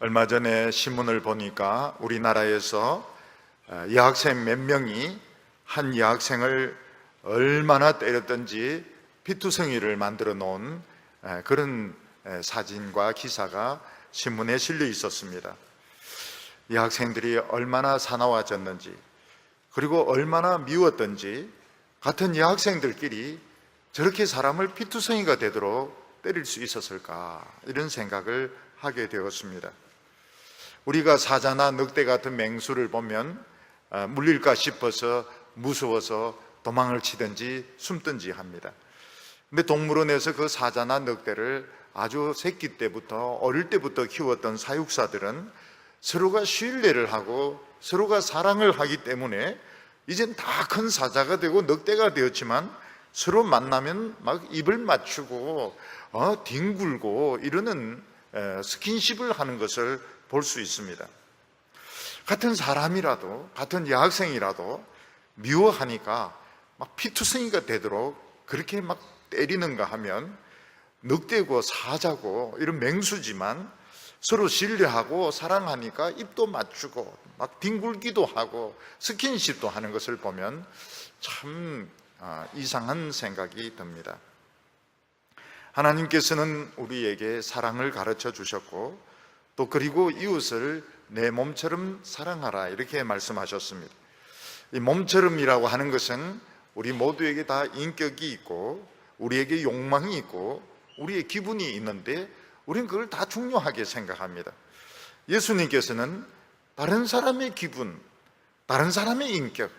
얼마 전에 신문을 보니까 우리나라에서 여학생 몇 명이 한 여학생을 얼마나 때렸던지 피투성이를 만들어 놓은 그런 사진과 기사가 신문에 실려 있었습니다. 여학생들이 얼마나 사나워졌는지, 그리고 얼마나 미웠던지, 같은 여학생들끼리 저렇게 사람을 피투성이가 되도록 때릴 수 있었을까, 이런 생각을 하게 되었습니다. 우리가 사자나 늑대 같은 맹수를 보면 물릴까 싶어서 무서워서 도망을 치든지 숨든지 합니다. 근데 동물원에서 그 사자나 늑대를 아주 새끼 때부터, 어릴 때부터 키웠던 사육사들은 서로가 신뢰를 하고 서로가 사랑을 하기 때문에 이젠 다 큰 사자가 되고 늑대가 되었지만 서로 만나면 막 입을 맞추고 뒹굴고 이러는 스킨십을 하는 것을 볼 수 있습니다. 같은 사람이라도, 같은 여학생이라도 미워하니까 막 피투성이가 되도록 그렇게 막 때리는가 하면, 늑대고 사자고 이런 맹수지만 서로 신뢰하고 사랑하니까 입도 맞추고 막 뒹굴기도 하고 스킨십도 하는 것을 보면 참 이상한 생각이 듭니다. 하나님께서는 우리에게 사랑을 가르쳐 주셨고, 또 그리고 이웃을 내 몸처럼 사랑하라, 이렇게 말씀하셨습니다. 이 몸처럼이라고 하는 것은 우리 모두에게 다 인격이 있고 우리에게 욕망이 있고 우리의 기분이 있는데 우리는 그걸 다 중요하게 생각합니다. 예수님께서는 다른 사람의 기분, 다른 사람의 인격,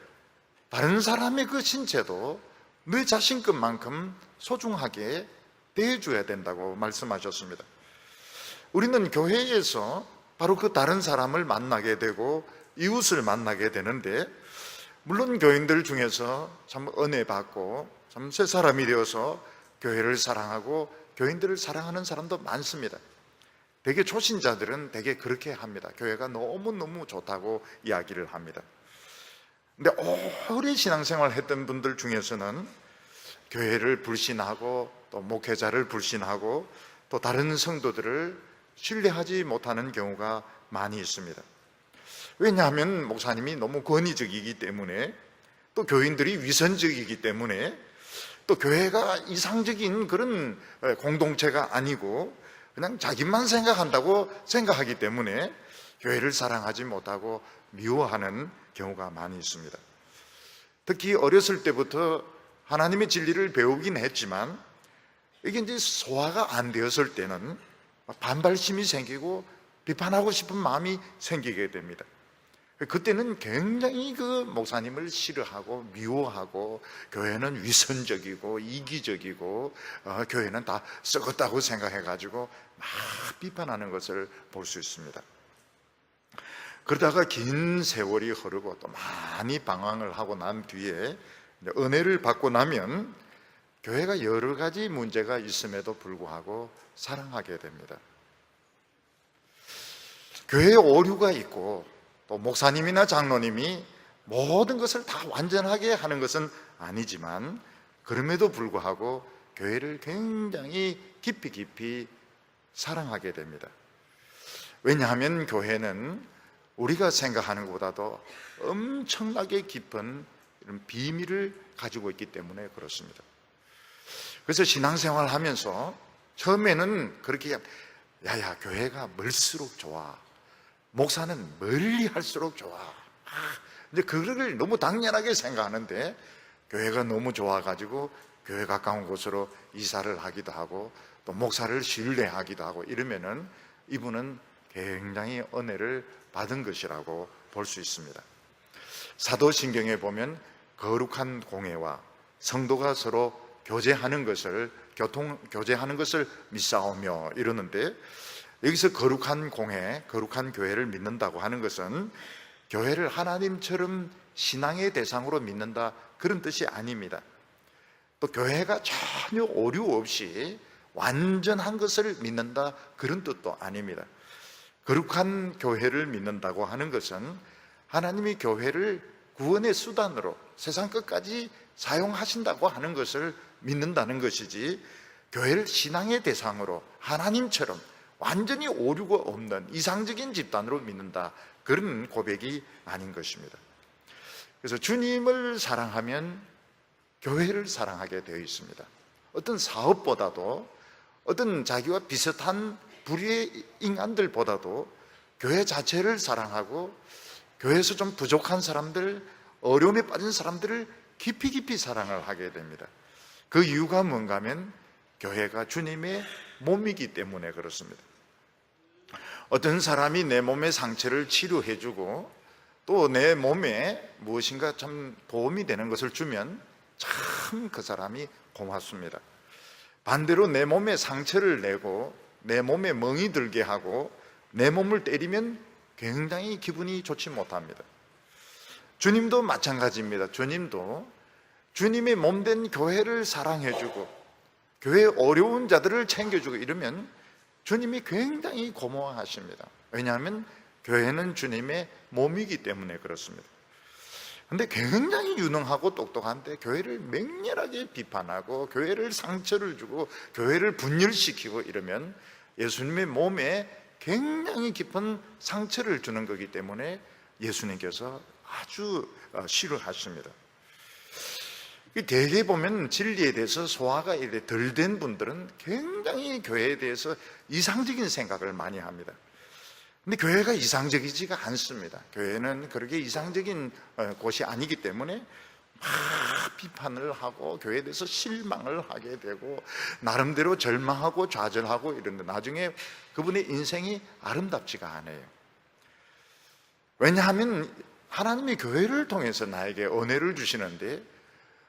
다른 사람의 그 신체도 내 자신 것만큼 소중하게 대해줘야 된다고 말씀하셨습니다. 우리는 교회에서 바로 그 다른 사람을 만나게 되고 이웃을 만나게 되는데, 물론 교인들 중에서 참 은혜 받고 참 새 사람이 되어서 교회를 사랑하고 교인들을 사랑하는 사람도 많습니다. 대개 초신자들은 대개 그렇게 합니다. 교회가 너무너무 좋다고 이야기를 합니다. 근데 오래 신앙생활 했던 분들 중에서는 교회를 불신하고 또 목회자를 불신하고 또 다른 성도들을 신뢰하지 못하는 경우가 많이 있습니다. 왜냐하면 목사님이 너무 권위적이기 때문에, 또 교인들이 위선적이기 때문에, 또 교회가 이상적인 그런 공동체가 아니고 그냥 자기만 생각한다고 생각하기 때문에 교회를 사랑하지 못하고 미워하는 경우가 많이 있습니다. 특히 어렸을 때부터 하나님의 진리를 배우긴 했지만 이게 이제 소화가 안 되었을 때는 반발심이 생기고 비판하고 싶은 마음이 생기게 됩니다. 그때는 굉장히 그 목사님을 싫어하고 미워하고, 교회는 위선적이고 이기적이고 교회는 다 썩었다고 생각해가지고 막 비판하는 것을 볼 수 있습니다. 그러다가 긴 세월이 흐르고 또 많이 방황을 하고 난 뒤에 은혜를 받고 나면 교회가 여러 가지 문제가 있음에도 불구하고 사랑하게 됩니다. 교회에 오류가 있고 또 목사님이나 장로님이 모든 것을 다 완전하게 하는 것은 아니지만, 그럼에도 불구하고 교회를 굉장히 깊이 사랑하게 됩니다. 왜냐하면 교회는 우리가 생각하는 것보다도 엄청나게 깊은 이런 비밀을 가지고 있기 때문에 그렇습니다. 그래서 신앙생활 하면서 처음에는 그렇게 야야 교회가 멀수록 좋아, 목사는 멀리 할수록 좋아, 이제 그걸 너무 당연하게 생각하는데, 교회가 너무 좋아가지고 교회 가까운 곳으로 이사를 하기도 하고 또 목사를 신뢰하기도 하고 이러면은 이분은 굉장히 은혜를 받은 것이라고 볼 수 있습니다. 사도신경에 보면 거룩한 공회와 성도가 서로 교제하는 것을 믿사오며 이러는데, 여기서 거룩한 공회, 거룩한 교회를 믿는다고 하는 것은 교회를 하나님처럼 신앙의 대상으로 믿는다, 그런 뜻이 아닙니다. 또 교회가 전혀 오류 없이 완전한 것을 믿는다, 그런 뜻도 아닙니다. 거룩한 교회를 믿는다고 하는 것은 하나님이 교회를 구원의 수단으로 세상 끝까지 사용하신다고 하는 것을 믿는다는 것이지, 교회를 신앙의 대상으로 하나님처럼 완전히 오류가 없는 이상적인 집단으로 믿는다, 그런 고백이 아닌 것입니다. 그래서 주님을 사랑하면 교회를 사랑하게 되어 있습니다. 어떤 사업보다도, 어떤 자기와 비슷한 불의의 인간들보다도 교회 자체를 사랑하고, 교회에서 좀 부족한 사람들, 어려움에 빠진 사람들을 깊이 깊이 사랑을 하게 됩니다. 그 이유가 뭔가 하면 교회가 주님의 몸이기 때문에 그렇습니다. 어떤 사람이 내 몸의 상처를 치료해주고 또 내 몸에 무엇인가 참 도움이 되는 것을 주면 참 그 사람이 고맙습니다. 반대로 내 몸에 상처를 내고 내 몸에 멍이 들게 하고 내 몸을 때리면 굉장히 기분이 좋지 못합니다. 주님도 마찬가지입니다. 주님도 주님의 몸된 교회를 사랑해주고 교회의 어려운 자들을 챙겨주고 이러면 주님이 굉장히 고마워하십니다. 왜냐하면 교회는 주님의 몸이기 때문에 그렇습니다. 그런데 굉장히 유능하고 똑똑한데 교회를 맹렬하게 비판하고 교회를 상처를 주고 교회를 분열시키고 이러면 예수님의 몸에 굉장히 깊은 상처를 주는 거기 때문에 예수님께서 아주 싫어하십니다. 대개 보면 진리에 대해서 소화가 덜 된 분들은 굉장히 교회에 대해서 이상적인 생각을 많이 합니다. 근데 교회가 이상적이지가 않습니다. 교회는 그렇게 이상적인 곳이 아니기 때문에 막 비판을 하고 교회에 대해서 실망을 하게 되고 나름대로 절망하고 좌절하고 이런데 나중에 그분의 인생이 아름답지가 않아요. 왜냐하면 하나님이 교회를 통해서 나에게 은혜를 주시는데,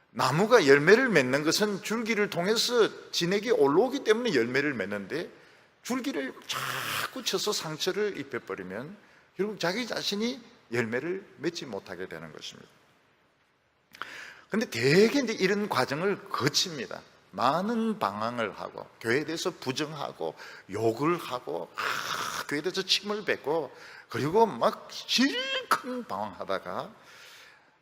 나무가 열매를 맺는 것은 줄기를 통해서 진액이 올라오기 때문에 열매를 맺는데 줄기를 자꾸 쳐서 상처를 입혀버리면 결국 자기 자신이 열매를 맺지 못하게 되는 것입니다. 그런데 대개 이런 과정을 거칩니다. 많은 방황을 하고 교회에 대해서 부정하고 욕을 하고 교회에 대해서 침을 뱉고 그리고 막 실컷 방황하다가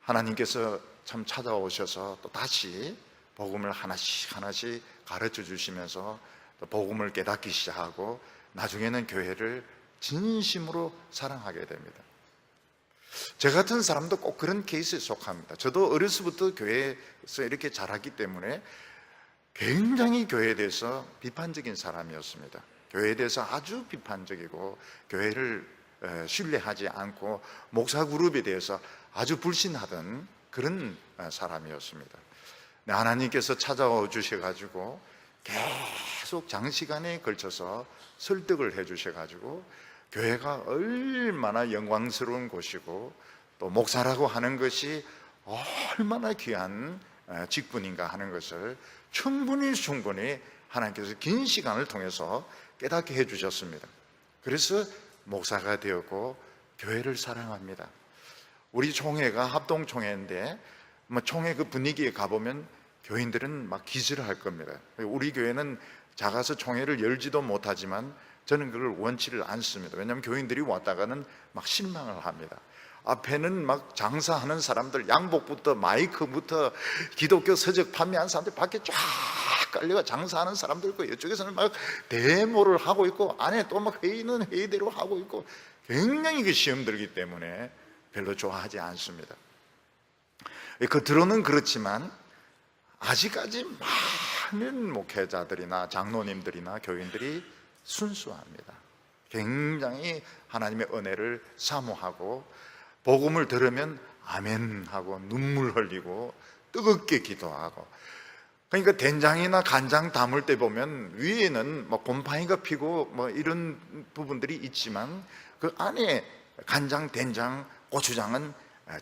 하나님께서 참 찾아오셔서 또 다시 복음을 하나씩 하나씩 가르쳐 주시면서 또 복음을 깨닫기 시작하고 나중에는 교회를 진심으로 사랑하게 됩니다. 저 같은 사람도 꼭 그런 케이스에 속합니다. 저도 어려서부터 교회에서 이렇게 자랐기 때문에 굉장히 교회에 대해서 비판적인 사람이었습니다. 교회에 대해서 아주 비판적이고 교회를 신뢰하지 않고 목사 그룹에 대해서 아주 불신하던 그런 사람이었습니다. 하나님께서 찾아와 주셔가지고 계속 장시간에 걸쳐서 설득을 해 주셔가지고 교회가 얼마나 영광스러운 곳이고 또 목사라고 하는 것이 얼마나 귀한 직분인가 하는 것을 충분히 하나님께서 긴 시간을 통해서 깨닫게 해 주셨습니다. 그래서 목사가 되었고 교회를 사랑합니다. 우리 총회가 합동총회인데 총회 그 분위기에 가보면 교인들은 막 기절할 겁니다. 우리 교회는 작아서 총회를 열지도 못하지만 저는 그걸 원치를 않습니다. 왜냐하면 교인들이 왔다가는 막 실망을 합니다. 앞에는 막 장사하는 사람들, 양복부터 마이크부터 기독교 서적 판매하는 사람들 밖에 쫙 깔려가 장사하는 사람들 있고 이쪽에서는 막 데모를 하고 있고 안에 또 막 회의는 회의대로 하고 있고 굉장히 그 시험 들기 때문에 별로 좋아하지 않습니다. 겉으로는 그렇지만 아직까지 많은 목회자들이나 장로님들이나 교인들이 순수합니다. 굉장히 하나님의 은혜를 사모하고 복음을 들으면 아멘 하고 눈물 흘리고 뜨겁게 기도하고, 그러니까 된장이나 간장 담을 때 보면 위에는 곰팡이가 피고 이런 부분들이 있지만 그 안에 간장, 된장, 고추장은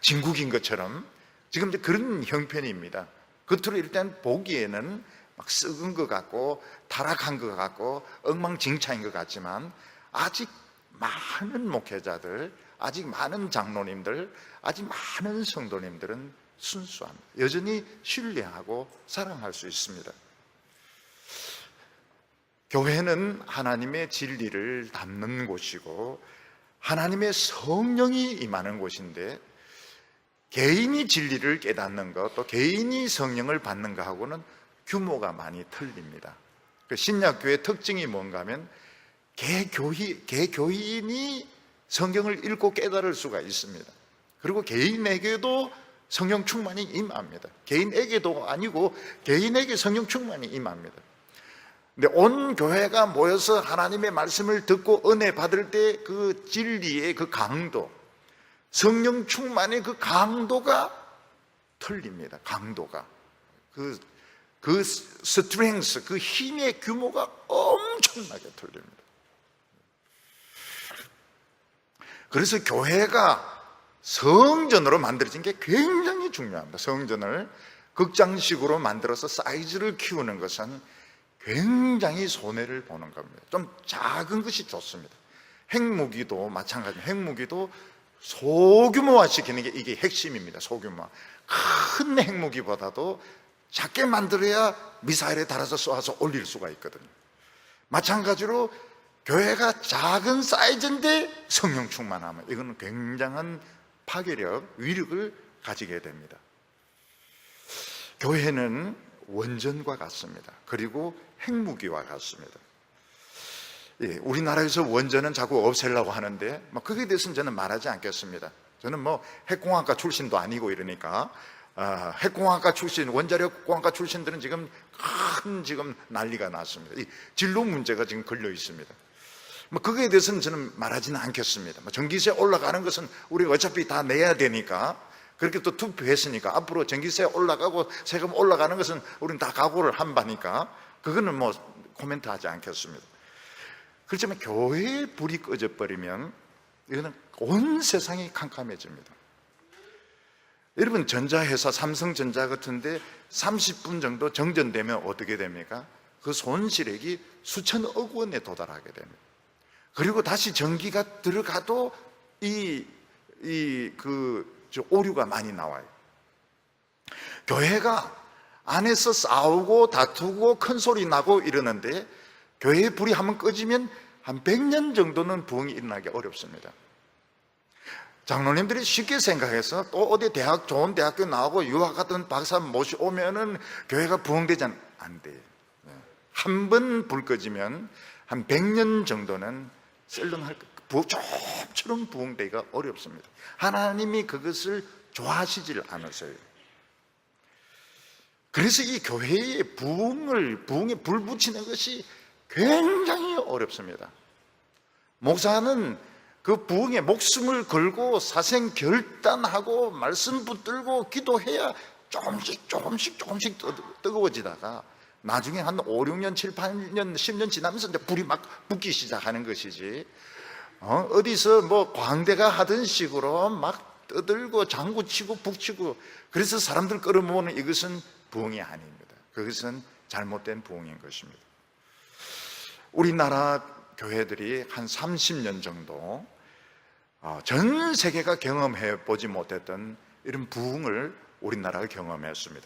진국인 것처럼 지금 그런 형편입니다. 겉으로 일단 보기에는 막 썩은 것 같고 타락한 것 같고 엉망진창인 것 같지만 아직 많은 목회자들, 아직 많은 장로님들, 아직 많은 성도님들은 순수합니다. 여전히 신뢰하고 사랑할 수 있습니다. 교회는 하나님의 진리를 담는 곳이고 하나님의 성령이 임하는 곳인데 개인이 진리를 깨닫는 것, 또 개인이 성령을 받는 것하고는 규모가 많이 틀립니다. 신약교회의 특징이 뭔가 하면 개교인이 성경을 읽고 깨달을 수가 있습니다. 그리고 개인에게도 성령 충만이 임합니다. 개인에게도 아니고 개인에게 성령 충만이 임합니다. 근데 온 교회가 모여서 하나님의 말씀을 듣고 은혜 받을 때 그 진리의 그 강도, 성령 충만의 그 강도가 틀립니다. 강도가 그 스트렝스, 그 힘의 규모가 엄청나게 틀립니다. 그래서 교회가 성전으로 만들어진 게 굉장히 중요합니다. 성전을 극장식으로 만들어서 사이즈를 키우는 것은 굉장히 손해를 보는 겁니다. 좀 작은 것이 좋습니다. 핵무기도 마찬가지입니다. 핵무기도 소규모화 시키는 게 이게 핵심입니다. 소규모화. 큰 핵무기보다도 작게 만들어야 미사일에 달아서 쏘아서 올릴 수가 있거든요. 마찬가지로 교회가 작은 사이즈인데 성령 충만하면 이거는 굉장한 파괴력, 위력을 가지게 됩니다. 교회는 원전과 같습니다. 그리고 핵무기와 같습니다. 예, 우리나라에서 원전은 자꾸 없애려고 하는데 그거에 대해서는 저는 말하지 않겠습니다. 저는 핵공학과 출신도 아니고 이러니까 핵공학과 출신, 원자력공학과 출신들은 지금 지금 난리가 났습니다. 이 진로 문제가 지금 걸려 있습니다. 그거에 대해서는 저는 말하지는 않겠습니다. 전기세 올라가는 것은 우리가 어차피 다 내야 되니까, 그렇게 또 투표했으니까 앞으로 전기세 올라가고 세금 올라가는 것은 우리는 다 각오를 한 바니까 그거는 코멘트 하지 않겠습니다. 그렇지만 교회에 불이 꺼져버리면 이거는 온 세상이 캄캄해집니다. 여러분, 전자회사 삼성전자 같은데 30분 정도 정전되면 어떻게 됩니까? 그 손실액이 수천억 원에 도달하게 됩니다. 그리고 다시 전기가 들어가도 오류가 많이 나와요. 교회가 안에서 싸우고 다투고 큰 소리 나고 이러는데 교회의 불이 한번 꺼지면 한 100년 정도는 부흥이 일어나기 어렵습니다. 장로님들이 쉽게 생각해서 또 어디 좋은 대학교 나오고 유학 같은 박사 모시오면은 교회가 부흥되지 안 돼요. 한 번 불 꺼지면 한 100년 정도는 썰렁할 좀처럼 부흥되기가 어렵습니다. 하나님이 그것을 좋아하시질 않으세요. 그래서 이 교회의 부흥에 불 붙이는 것이 굉장히 어렵습니다. 목사는 그 부흥에 목숨을 걸고 사생 결단하고 말씀 붙들고 기도해야 조금씩 뜨거워지다가 나중에 한 5, 6년, 7, 8년, 10년 지나면서 이제 불이 막 붙기 시작하는 것이지, 어디서 광대가 하던 식으로 막 떠들고 장구치고 북치고 그래서 사람들 끌어모으는 이것은 부흥이 아닙니다. 그것은 잘못된 부흥인 것입니다. 우리나라 교회들이 한 30년 정도 전 세계가 경험해 보지 못했던 이런 부흥을 우리나라가 경험했습니다.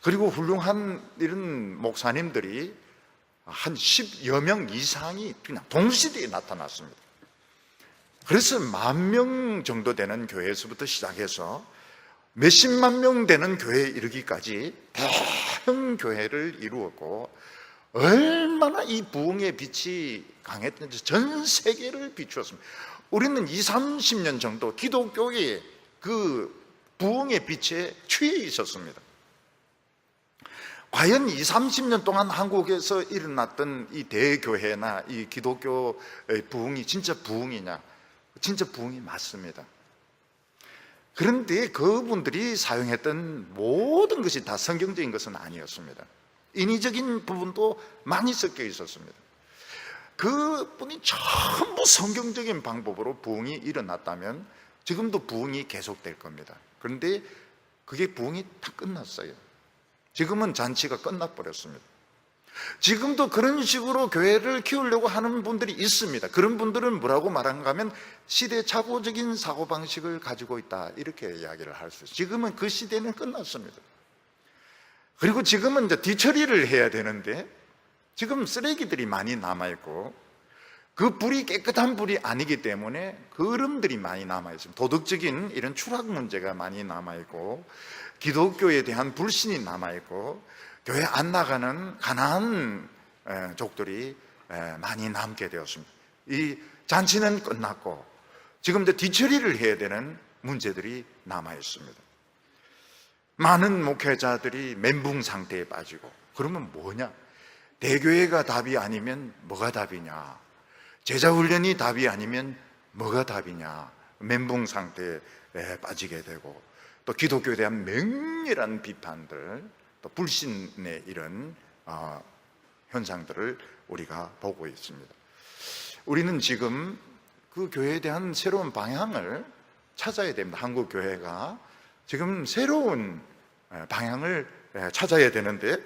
그리고 훌륭한 이런 목사님들이 한 10여 명 이상이 그냥 동시대에 나타났습니다. 그래서 10,000명 정도 되는 교회에서부터 시작해서 몇십만 명 되는 교회에 이르기까지 대형 교회를 이루었고, 얼마나 이 부흥의 빛이 강했는지 전 세계를 비추었습니다. 우리는 20, 30년 정도 기독교의 그 부흥의 빛에 취해 있었습니다. 과연 20, 30년 동안 한국에서 일어났던 이 대교회나 이 기독교의 부흥이 진짜 부흥이냐? 진짜 부흥이 맞습니다. 그런데 그분들이 사용했던 모든 것이 다 성경적인 것은 아니었습니다. 인위적인 부분도 많이 섞여 있었습니다. 그분이 전부 성경적인 방법으로 부흥이 일어났다면 지금도 부흥이 계속될 겁니다. 그런데 그게 부흥이 다 끝났어요. 지금은 잔치가 끝나버렸습니다. 지금도 그런 식으로 교회를 키우려고 하는 분들이 있습니다. 그런 분들은 뭐라고 말하는가 하면 시대착오적인 사고방식을 가지고 있다, 이렇게 이야기를 할 수 있어요. 지금은 그 시대는 끝났습니다. 그리고 지금은 이제 뒤처리를 해야 되는데 지금 쓰레기들이 많이 남아있고 그 불이 깨끗한 불이 아니기 때문에 그름들이 많이 남아있습니다. 도덕적인 이런 추락 문제가 많이 남아있고 기독교에 대한 불신이 남아있고 교회 안 나가는 가난한 족들이 많이 남게 되었습니다. 이 잔치는 끝났고 지금 이제 뒤처리를 해야 되는 문제들이 남아 있습니다. 많은 목회자들이 멘붕 상태에 빠지고, 그러면 뭐냐? 대교회가 답이 아니면 뭐가 답이냐? 제자훈련이 답이 아니면 뭐가 답이냐? 멘붕 상태에 빠지게 되고, 또 기독교에 대한 맹렬한 비판들, 또 불신의 이런 현상들을 우리가 보고 있습니다. 우리는 지금 그 교회에 대한 새로운 방향을 찾아야 됩니다. 한국 교회가 지금 새로운 방향을 찾아야 되는데,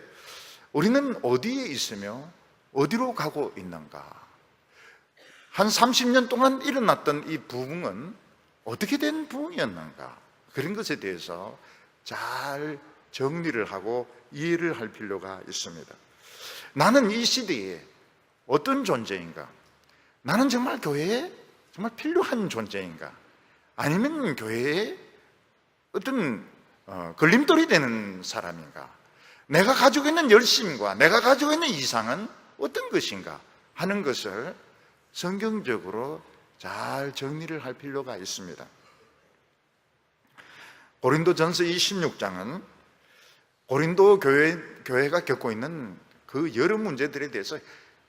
우리는 어디에 있으며 어디로 가고 있는가? 한 30년 동안 일어났던 이 부흥은 어떻게 된 부흥이었는가? 그런 것에 대해서 잘 정리를 하고 이해를 할 필요가 있습니다. 나는 이 시대에 어떤 존재인가? 나는 정말 교회에 정말 필요한 존재인가? 아니면 교회에 어떤 걸림돌이 되는 사람인가? 내가 가지고 있는 열심과 내가 가지고 있는 이상은 어떤 것인가 하는 것을 성경적으로 잘 정리를 할 필요가 있습니다. 고린도전서 26장은 고린도 교회가 겪고 있는 그 여러 문제들에 대해서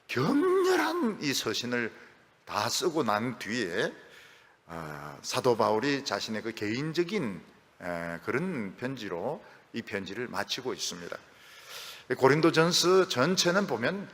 격렬한 이 서신을 다 쓰고 난 뒤에 사도 바울이 자신의 그 개인적인 그런 편지로 이 편지를 마치고 있습니다. 고린도전서 전체는 보면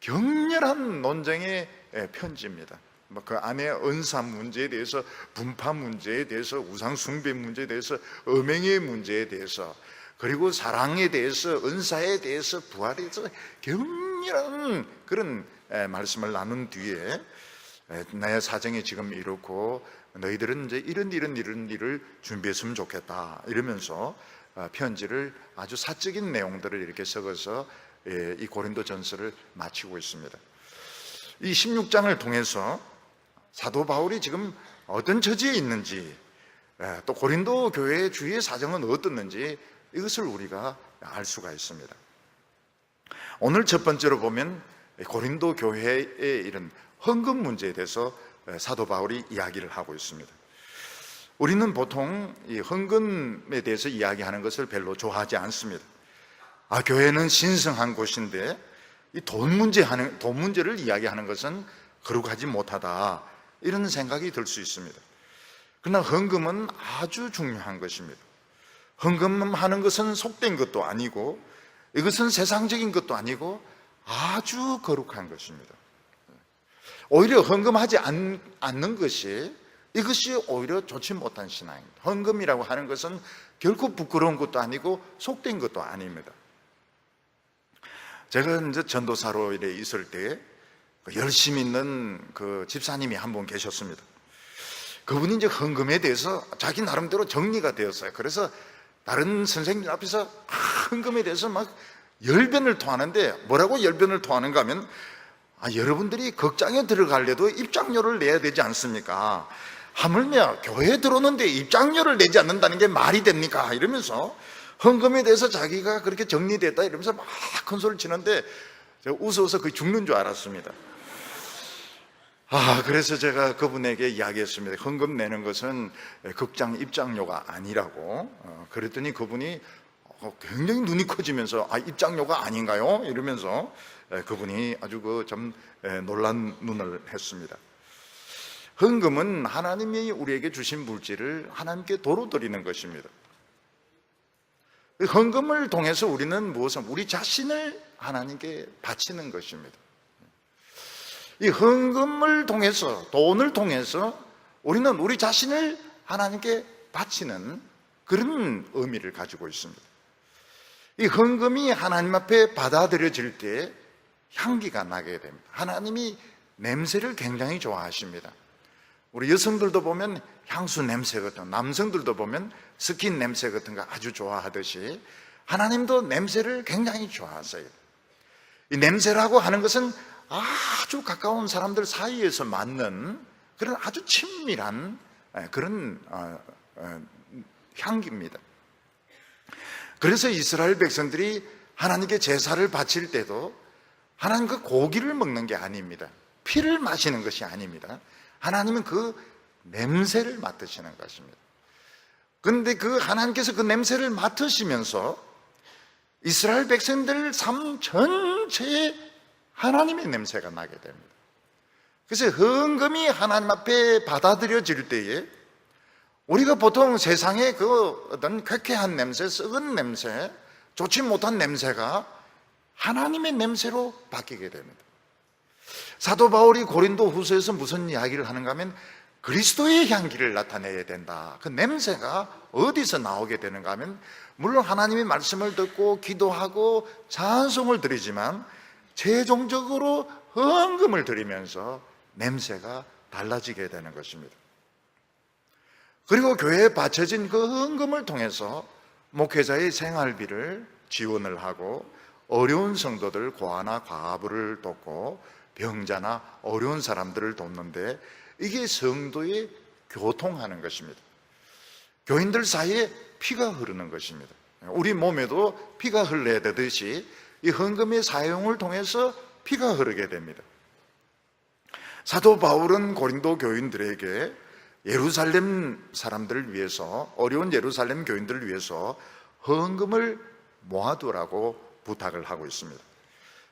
격렬한 논쟁의 편지입니다. 그 안에 은사 문제에 대해서, 분파 문제에 대해서, 우상 숭배 문제에 대해서, 음행의 문제에 대해서, 그리고 사랑에 대해서, 은사에 대해서, 부활에 대해서 격렬한 그런 말씀을 나눈 뒤에, 나의 사정이 지금 이렇고 너희들은 이제 이런 일을 준비했으면 좋겠다 이러면서 편지를 아주 사적인 내용들을 이렇게 적어서 이 고린도전서를 마치고 있습니다. 이 16장을 통해서 사도 바울이 지금 어떤 처지에 있는지, 또 고린도 교회의 주위의 사정은 어떻는지 이것을 우리가 알 수가 있습니다. 오늘 첫 번째로 보면 고린도 교회의 이런 헌금 문제에 대해서 사도 바울이 이야기를 하고 있습니다. 우리는 보통 이 헌금에 대해서 이야기하는 것을 별로 좋아하지 않습니다. 교회는 신성한 곳인데 이 돈 문제를 이야기하는 것은 거룩하지 못하다, 이런 생각이 들 수 있습니다. 그러나 헌금은 아주 중요한 것입니다. 헌금하는 것은 속된 것도 아니고, 이것은 세상적인 것도 아니고 아주 거룩한 것입니다. 오히려 헌금하지 않는 것이, 이것이 오히려 좋지 못한 신앙입니다. 헌금이라고 하는 것은 결코 부끄러운 것도 아니고 속된 것도 아닙니다. 제가 이제 전도사로 있을 때 열심히 있는 그 집사님이 한 분 계셨습니다. 그분이 이제 헌금에 대해서 자기 나름대로 정리가 되었어요. 그래서 다른 선생님 앞에서 헌금에 대해서 막 열변을 토하는데, 뭐라고 열변을 토하는가 하면, 여러분들이 극장에 들어가려도 입장료를 내야 되지 않습니까? 하물며 교회에 들어오는데 입장료를 내지 않는다는 게 말이 됩니까? 이러면서 헌금에 대해서 자기가 그렇게 정리됐다 이러면서 막 큰 소리를 치는데, 제가 웃어서 거의 죽는 줄 알았습니다. 그래서 제가 그분에게 이야기했습니다. 헌금 내는 것은 극장 입장료가 아니라고. 그랬더니 그분이 굉장히 눈이 커지면서 입장료가 아닌가요? 이러면서 그분이 아주 좀 놀란 눈을 했습니다. 헌금은 하나님이 우리에게 주신 물질을 하나님께 도로 드리는 것입니다. 헌금을 통해서 우리는 무엇을, 우리 자신을 하나님께 바치는 것입니다. 이 헌금을 통해서, 돈을 통해서 우리는 우리 자신을 하나님께 바치는 그런 의미를 가지고 있습니다. 이 헌금이 하나님 앞에 받아들여질 때 향기가 나게 됩니다. 하나님이 냄새를 굉장히 좋아하십니다. 우리 여성들도 보면 향수 냄새 같은, 남성들도 보면 스킨 냄새 같은 거 아주 좋아하듯이 하나님도 냄새를 굉장히 좋아하세요. 이 냄새라고 하는 것은 아주 가까운 사람들 사이에서 맡는 그런 아주 친밀한 그런 향기입니다. 그래서 이스라엘 백성들이 하나님께 제사를 바칠 때도 하나님 그 고기를 먹는 게 아닙니다. 피를 마시는 것이 아닙니다. 하나님은 그 냄새를 맡으시는 것입니다. 그런데 그 하나님께서 그 냄새를 맡으시면서 이스라엘 백성들 삶 전체에 하나님의 냄새가 나게 됩니다. 그래서 헌금이 하나님 앞에 받아들여질 때에 우리가 보통 세상에 그 어떤 쾌쾌한 냄새, 썩은 냄새, 좋지 못한 냄새가 하나님의 냄새로 바뀌게 됩니다. 사도 바울이 고린도 후서에서 무슨 이야기를 하는가 하면 그리스도의 향기를 나타내야 된다. 그 냄새가 어디서 나오게 되는가 하면 물론 하나님의 말씀을 듣고 기도하고 찬송을 드리지만 최종적으로 헌금을 드리면서 냄새가 달라지게 되는 것입니다. 그리고 교회에 바쳐진 그 헌금을 통해서 목회자의 생활비를 지원을 하고 어려운 성도들 고아나 과부를 돕고 병자나 어려운 사람들을 돕는데 이게 성도의 교통하는 것입니다. 교인들 사이에 피가 흐르는 것입니다. 우리 몸에도 피가 흘러야 되듯이 이 헌금의 사용을 통해서 피가 흐르게 됩니다. 사도 바울은 고린도 교인들에게 예루살렘 사람들을 위해서, 어려운 예루살렘 교인들을 위해서 헌금을 모아두라고 부탁을 하고 있습니다.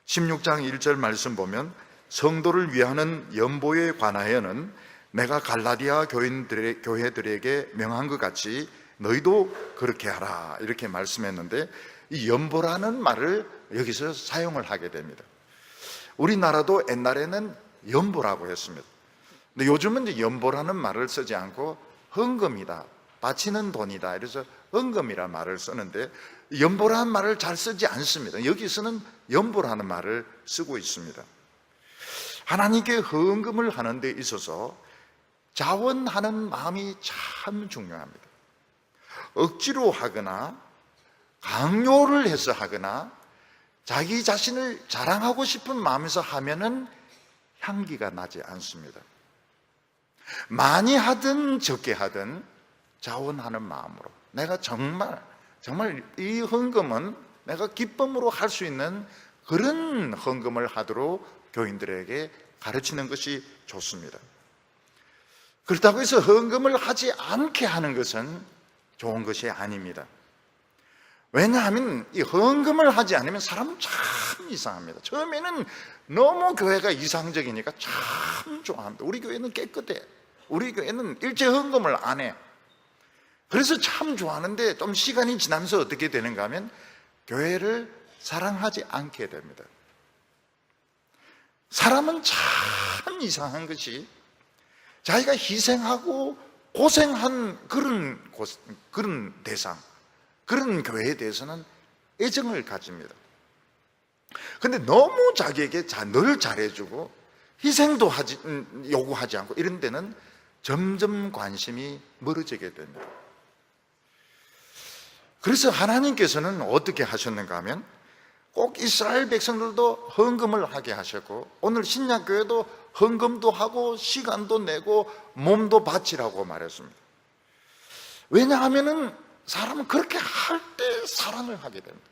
16장 1절 말씀 보면 성도를 위하는 연보에 관하여는 내가 갈라디아 교회들에게 명한 것 같이 너희도 그렇게 하라 이렇게 말씀했는데, 이 연보라는 말을 여기서 사용을 하게 됩니다. 우리나라도 옛날에는 연보라고 했습니다. 근데 요즘은 이제 연보라는 말을 쓰지 않고 헌금이다, 바치는 돈이다, 이래서 헌금이라는 말을 쓰는데 연보라는 말을 잘 쓰지 않습니다. 여기서는 연보라는 말을 쓰고 있습니다. 하나님께 헌금을 하는 데 있어서 자원하는 마음이 참 중요합니다. 억지로 하거나 강요를 해서 하거나 자기 자신을 자랑하고 싶은 마음에서 하면은 향기가 나지 않습니다. 많이 하든 적게 하든 자원하는 마음으로, 내가 정말 이 헌금은 내가 기쁨으로 할 수 있는 그런 헌금을 하도록 교인들에게 가르치는 것이 좋습니다. 그렇다고 해서 헌금을 하지 않게 하는 것은 좋은 것이 아닙니다. 왜냐하면 이 헌금을 하지 않으면 사람은 참 이상합니다. 처음에는 너무 교회가 이상적이니까 참 좋아합니다. 우리 교회는 깨끗해, 우리 교회는 일체 헌금을 안 해. 그래서 참 좋아하는데 좀 시간이 지나면서 어떻게 되는가 하면 교회를 사랑하지 않게 됩니다. 사람은 참 이상한 것이 자기가 희생하고 고생한 그런 대상, 그런 교회에 대해서는 애정을 가집니다. 그런데 너무 자기에게 늘 잘해주고 희생도 요구하지 않고 이런 데는 점점 관심이 멀어지게 됩니다. 그래서 하나님께서는 어떻게 하셨는가 하면 꼭 이스라엘 백성들도 헌금을 하게 하셨고, 오늘 신약교회도 헌금도 하고 시간도 내고 몸도 바치라고 말했습니다. 왜냐하면 사람은 그렇게 할 때 사랑을 하게 됩니다.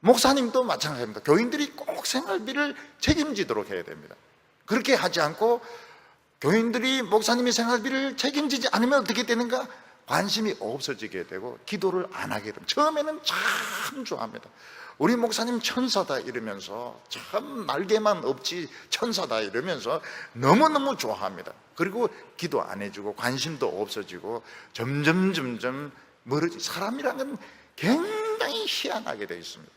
목사님도 마찬가지입니다. 교인들이 꼭 생활비를 책임지도록 해야 됩니다. 그렇게 하지 않고 교인들이 목사님이 생활비를 책임지지 않으면 어떻게 되는가? 관심이 없어지게 되고 기도를 안 하게 됩니다. 처음에는 참 좋아합니다. 우리 목사님 천사다 이러면서, 참 날개만 없지 천사다 이러면서 너무너무 좋아합니다. 그리고 기도 안 해주고 관심도 없어지고 점점 멀어지. 사람이란 건 굉장히 희한하게 되어 있습니다.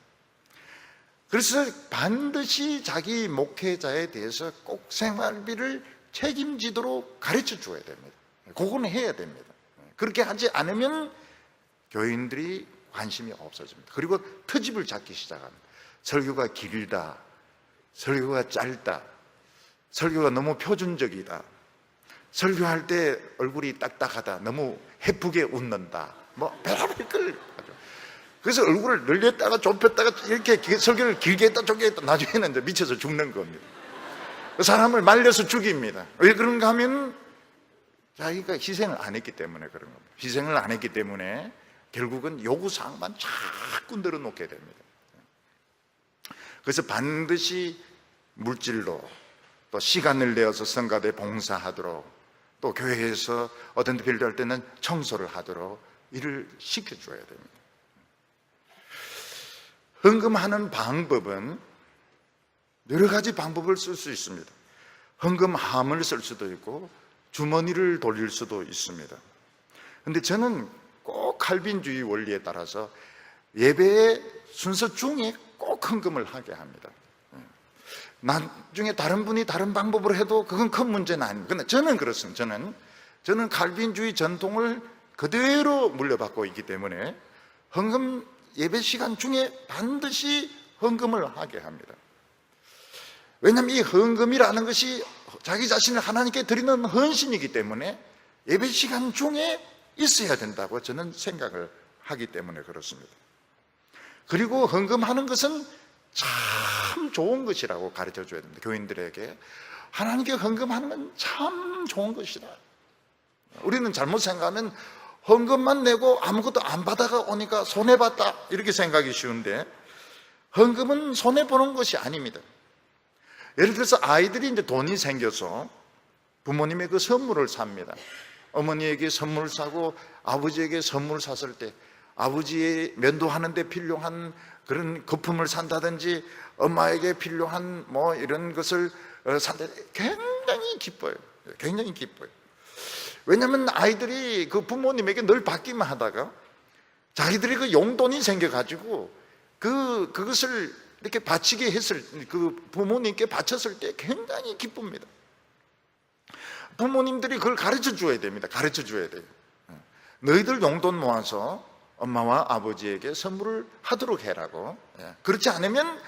그래서 반드시 자기 목회자에 대해서 꼭 생활비를 책임지도록 가르쳐 줘야 됩니다. 그거는 해야 됩니다. 그렇게 하지 않으면 교인들이 관심이 없어집니다. 그리고 트집을 잡기 시작합니다. 설교가 길다, 설교가 짧다, 설교가 너무 표준적이다, 설교할 때 얼굴이 딱딱하다, 너무 해프게 웃는다, 별의별 걸 하죠. 그래서 얼굴을 늘렸다가 좁혔다가 이렇게 설교를 길게 했다 좁게 했다, 나중에는 이제 미쳐서 죽는 겁니다. 그 사람을 말려서 죽입니다. 왜 그런가 하면 자기가 희생을 안 했기 때문에 그런 겁니다. 희생을 안 했기 때문에 결국은 요구사항만 자꾸 늘어놓게 됩니다. 그래서 반드시 물질로, 또 시간을 내어서 성가대 봉사하도록, 또 교회에서 어떤 데 필요할 때는 청소를 하도록 일을 시켜줘야 됩니다. 헌금하는 방법은 여러 가지 방법을 쓸 수 있습니다. 헌금함을 쓸 수도 있고 주머니를 돌릴 수도 있습니다. 그런데 저는 꼭 칼빈주의 원리에 따라서 예배의 순서 중에 꼭 헌금을 하게 합니다. 나중에 다른 분이 다른 방법으로 해도 그건 큰 문제는 아닙니다. 근데 저는 그렇습니다. 저는 칼빈주의 전통을 그대로 물려받고 있기 때문에 헌금 예배 시간 중에 반드시 헌금을 하게 합니다. 왜냐하면 이 헌금이라는 것이 자기 자신을 하나님께 드리는 헌신이기 때문에 예배 시간 중에 있어야 된다고 저는 생각을 하기 때문에 그렇습니다. 그리고 헌금하는 것은 참 좋은 것이라고 가르쳐 줘야 됩니다. 교인들에게 하나님께 헌금하는 건 참 좋은 것이다. 우리는 잘못 생각하면 헌금만 내고 아무것도 안 받아가 오니까 손해봤다 이렇게 생각이 쉬운데, 헌금은 손해보는 것이 아닙니다. 예를 들어서 아이들이 이제 돈이 생겨서 부모님의 그 선물을 삽니다. 어머니에게 선물을 사고 아버지에게 선물을 샀을 때 아버지의 면도하는 데 필요한 그런 거품을 산다든지 엄마에게 필요한 뭐 이런 것을 산다, 굉장히 기뻐요. 굉장히 기뻐요. 왜냐하면 아이들이 그 부모님에게 늘 받기만 하다가 자기들이 그 용돈이 생겨가지고 그것을 이렇게 바치게 했을, 그 부모님께 바쳤을 때 굉장히 기쁩니다. 부모님들이 그걸 가르쳐 줘야 됩니다. 가르쳐 줘야 돼요. 너희들 용돈 모아서 엄마와 아버지에게 선물을 하도록 해라고. 그렇지 않으면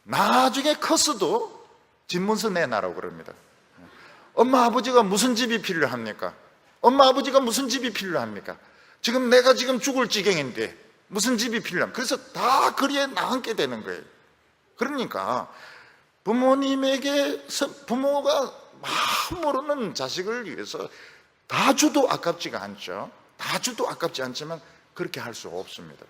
나중에 컸어도 집문서 내놔라고 그럽니다. 엄마 아버지가 무슨 집이 필요합니까? 엄마 아버지가 무슨 집이 필요합니까? 지금 내가 지금 죽을 지경인데 무슨 집이 필요합니까? 그래서 다 거리에 나앉게 되는 거예요. 그러니까 부모님에게, 부모가 마음으로는 자식을 위해서 다 줘도 아깝지가 않죠. 다 줘도 아깝지 않지만 그렇게 할 수 없습니다.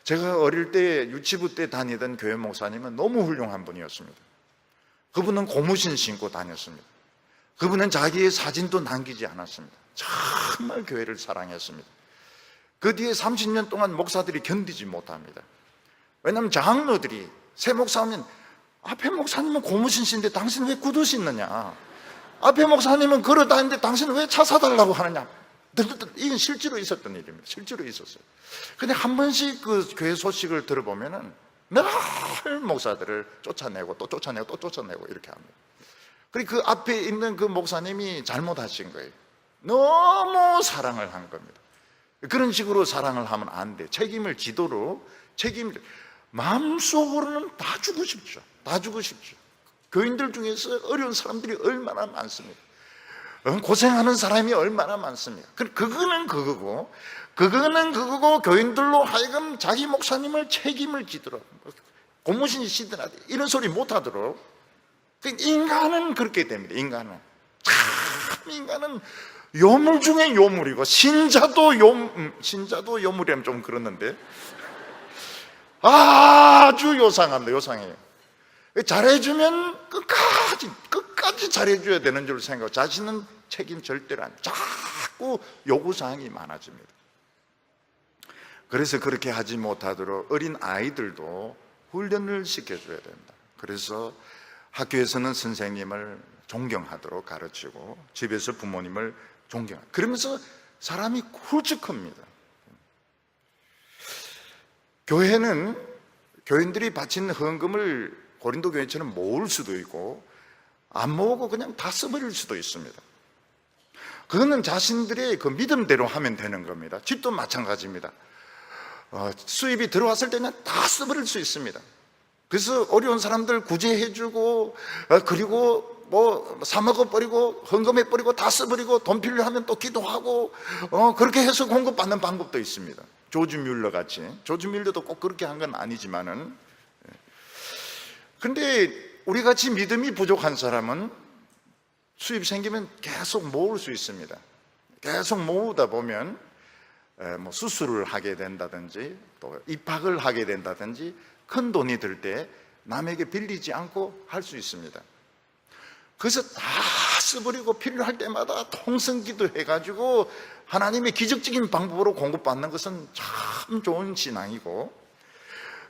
제가 어릴 때 유치부 때 다니던 교회 목사님은 너무 훌륭한 분이었습니다. 그분은 고무신 신고 다녔습니다. 그분은 자기의 사진도 남기지 않았습니다. 정말 교회를 사랑했습니다. 그 뒤에 30년 동안 목사들이 견디지 못합니다. 왜냐하면 장로들이 새 목사 오면 앞에 목사님은 고무신 신는데 당신은 왜 구두 신느냐, 앞에 목사님은 걸어 다니는데 당신은 왜 차 사달라고 하느냐. 이건 실제로 있었던 일입니다. 실제로 있었어요. 근데 한 번씩 그 교회 소식을 들어보면은 늘 목사들을 쫓아내고 또 쫓아내고 또 쫓아내고 이렇게 합니다. 그리고 그 앞에 있는 그 목사님이 잘못하신 거예요. 너무 사랑을 한 겁니다. 그런 식으로 사랑을 하면 안 돼. 책임을 지도록, 마음속으로는 다 주고 싶죠. 다 주고 싶죠. 교인들 중에서 어려운 사람들이 얼마나 많습니까? 고생하는 사람이 얼마나 많습니까? 그거는 그거고 교인들로 하여금 자기 목사님을 책임을 지도록, 고무신 시더라도 이런 소리 못하도록. 인간은 그렇게 됩니다. 인간은 요물 중에 요물이고, 신자도 요물이라면 좀 그렇는데 아주 요상합니다. 요상해요. 잘해주면 끝까지 잘해줘야 되는 줄 생각하고 자신은 책임 절대로 안, 자꾸 요구사항이 많아집니다. 그래서 그렇게 하지 못하도록 어린 아이들도 훈련을 시켜줘야 됩니다. 그래서 학교에서는 선생님을 존경하도록 가르치고 집에서 부모님을 존경하고, 그러면서 사람이 훌쩍 큽니다. 교회는 교인들이 바친 헌금을 고린도 교회처럼 모을 수도 있고 안 모으고 그냥 다 써버릴 수도 있습니다. 그거는 자신들의 그 믿음대로 하면 되는 겁니다. 집도 마찬가지입니다. 수입이 들어왔을 때는 다 써버릴 수 있습니다. 그래서 어려운 사람들 구제해주고, 그리고 뭐 사먹어버리고 헌금해버리고 다 써버리고 돈 필요하면 또 기도하고, 그렇게 해서 공급받는 방법도 있습니다. 조지 뮬러 같이. 조지 뮬러도 꼭 그렇게 한 건 아니지만은, 근데 우리 같이 믿음이 부족한 사람은 수입 생기면 계속 모을 수 있습니다. 계속 모으다 보면 뭐 수술을 하게 된다든지 또 입학을 하게 된다든지 큰 돈이 들 때 남에게 빌리지 않고 할 수 있습니다. 그래서 다 써버리고 필요할 때마다 통성기도 해가지고 하나님의 기적적인 방법으로 공급받는 것은 참 좋은 신앙이고,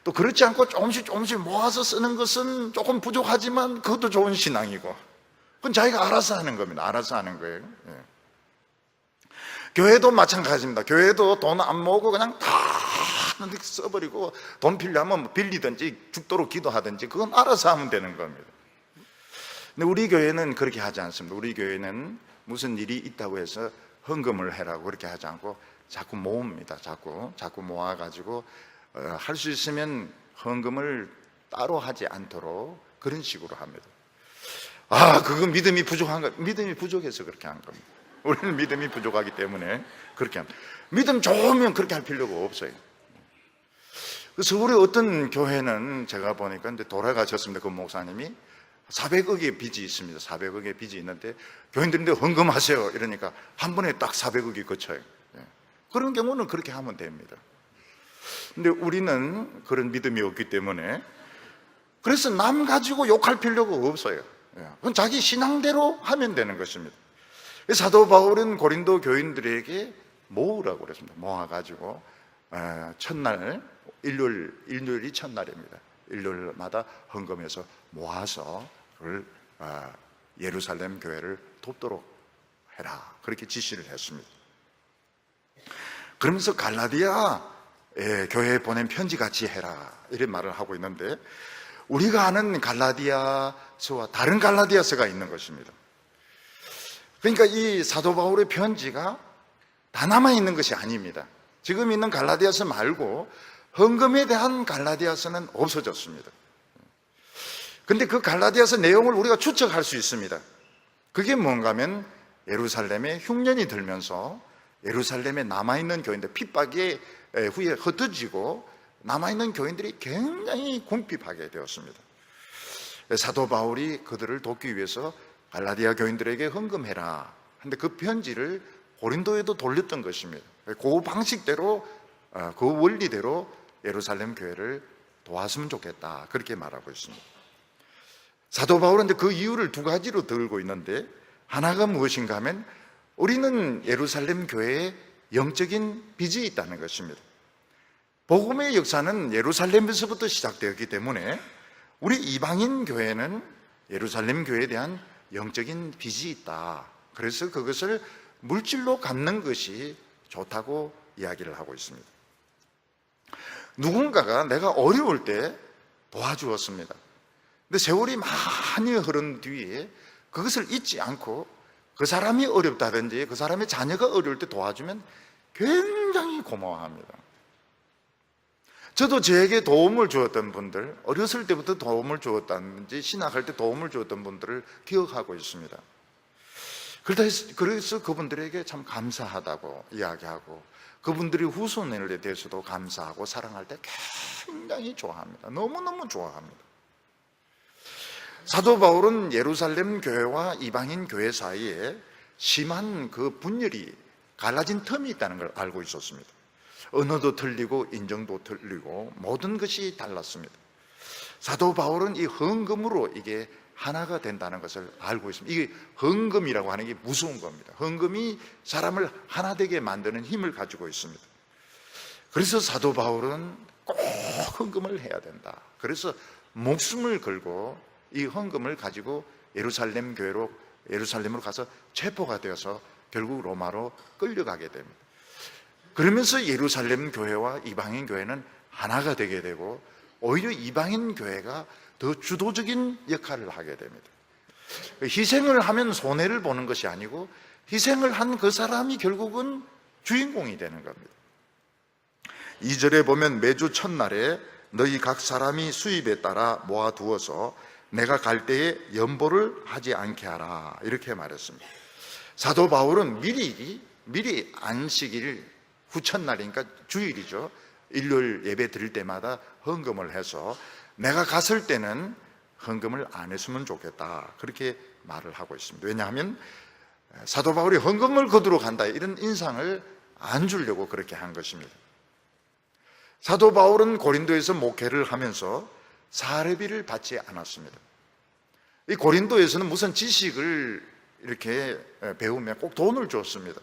또 그렇지 않고 조금씩 모아서 쓰는 것은 조금 부족하지만 그것도 좋은 신앙이고, 그건 자기가 알아서 하는 겁니다. 알아서 하는 거예요. 예. 교회도 마찬가지입니다. 교회도 돈 안 모으고 그냥 다 써버리고, 돈 필요하면 빌리든지 죽도록 기도하든지 그건 알아서 하면 되는 겁니다. 근데 우리 교회는 그렇게 하지 않습니다. 우리 교회는 무슨 일이 있다고 해서 헌금을 해라고 그렇게 하지 않고 자꾸 모읍니다. 자꾸 모아가지고 할 수 있으면 헌금을 따로 하지 않도록 그런 식으로 합니다. 그건 믿음이 부족한 거, 믿음이 부족해서 그렇게 한 겁니다. 우리는 믿음이 부족하기 때문에 그렇게 합니다. 믿음 좋으면 그렇게 할 필요가 없어요. 그래서 우리 어떤 교회는 제가 보니까 이제 돌아가셨습니다. 그 목사님이 400억의 빚이 있습니다. 400억의 빚이 있는데 교인들인데 헌금하세요 이러니까 한 번에 딱 400억이 거쳐요. 그런 경우는 그렇게 하면 됩니다. 근데 우리는 그런 믿음이 없기 때문에, 그래서 남 가지고 욕할 필요가 없어요. 그건 자기 신앙대로 하면 되는 것입니다. 사도 바울은 고린도 교인들에게 모으라고 그랬습니다. 모아가지고 첫날, 일요일이 첫날입니다. 일요일마다 헌금해서 모아서 그걸 예루살렘 교회를 돕도록 해라, 그렇게 지시를 했습니다. 그러면서 갈라디아 교회에 보낸 편지 같이 해라, 이런 말을 하고 있는데, 우리가 아는 갈라디아서와 다른 갈라디아서가 있는 것입니다. 그러니까 이 사도 바울의 편지가 다 남아있는 것이 아닙니다. 지금 있는 갈라디아서 말고 헌금에 대한 갈라디아서는 없어졌습니다. 근데 그 갈라디아서 내용을 우리가 추측할 수 있습니다. 그게 뭔가 하면 예루살렘에 흉년이 들면서 예루살렘에 남아있는 교인들, 핍박에 후에 흩어지고 남아있는 교인들이 굉장히 궁핍하게 되었습니다. 사도 바울이 그들을 돕기 위해서 갈라디아 교인들에게 헌금해라 근데 그 편지를 고린도에도 돌렸던 것입니다. 그 방식대로, 그 원리대로 예루살렘 교회를 도왔으면 좋겠다, 그렇게 말하고 있습니다. 사도 바울은 그 이유를 두 가지로 들고 있는데, 하나가 무엇인가 하면 우리는 예루살렘 교회에 영적인 빚이 있다는 것입니다. 복음의 역사는 예루살렘에서부터 시작되었기 때문에 우리 이방인 교회는 예루살렘 교회에 대한 영적인 빚이 있다. 그래서 그것을 물질로 갚는 것이 좋다고 이야기를 하고 있습니다. 누군가가 내가 어려울 때 도와주었습니다. 근데 세월이 많이 흐른 뒤에 그것을 잊지 않고 그 사람이 어렵다든지 그 사람의 자녀가 어려울 때 도와주면 굉장히 고마워합니다. 저도 저에게 도움을 주었던 분들, 어렸을 때부터 도움을 주었다든지 신학할 때 도움을 주었던 분들을 기억하고 있습니다. 그래서 그분들에게 참 감사하다고 이야기하고, 그분들이 후손에 대해서도 감사하고 사랑할 때 굉장히 좋아합니다. 너무너무 좋아합니다. 사도 바울은 예루살렘 교회와 이방인 교회 사이에 심한 그 분열이 갈라진 틈이 있다는 걸 알고 있었습니다. 언어도 틀리고 인정도 틀리고 모든 것이 달랐습니다. 사도 바울은 이 헌금으로 이게 하나가 된다는 것을 알고 있습니다. 이게 헌금이라고 하는 게 무서운 겁니다. 헌금이 사람을 하나 되게 만드는 힘을 가지고 있습니다. 그래서 사도 바울은 꼭 헌금을 해야 된다. 그래서 목숨을 걸고 이 헌금을 가지고 예루살렘으로 가서 체포가 되어서 결국 로마로 끌려가게 됩니다. 그러면서 예루살렘 교회와 이방인 교회는 하나가 되게 되고, 오히려 이방인 교회가 더 주도적인 역할을 하게 됩니다. 희생을 하면 손해를 보는 것이 아니고 희생을 한 그 사람이 결국은 주인공이 되는 겁니다. 2절에 보면 매주 첫날에 너희 각 사람이 수입에 따라 모아두어서 내가 갈 때에 연보를 하지 않게 하라, 이렇게 말했습니다. 사도 바울은 미리 안식일 후첫날이니까 주일이죠. 일요일 예배 드릴 때마다 헌금을 해서 내가 갔을 때는 헌금을 안 했으면 좋겠다, 그렇게 말을 하고 있습니다. 왜냐하면 사도 바울이 헌금을 거두러 간다 이런 인상을 안 주려고 그렇게 한 것입니다. 사도 바울은 고린도에서 목회를 하면서 사례비를 받지 않았습니다. 이 고린도에서는 무슨 지식을 이렇게 배우면 꼭 돈을 줬습니다.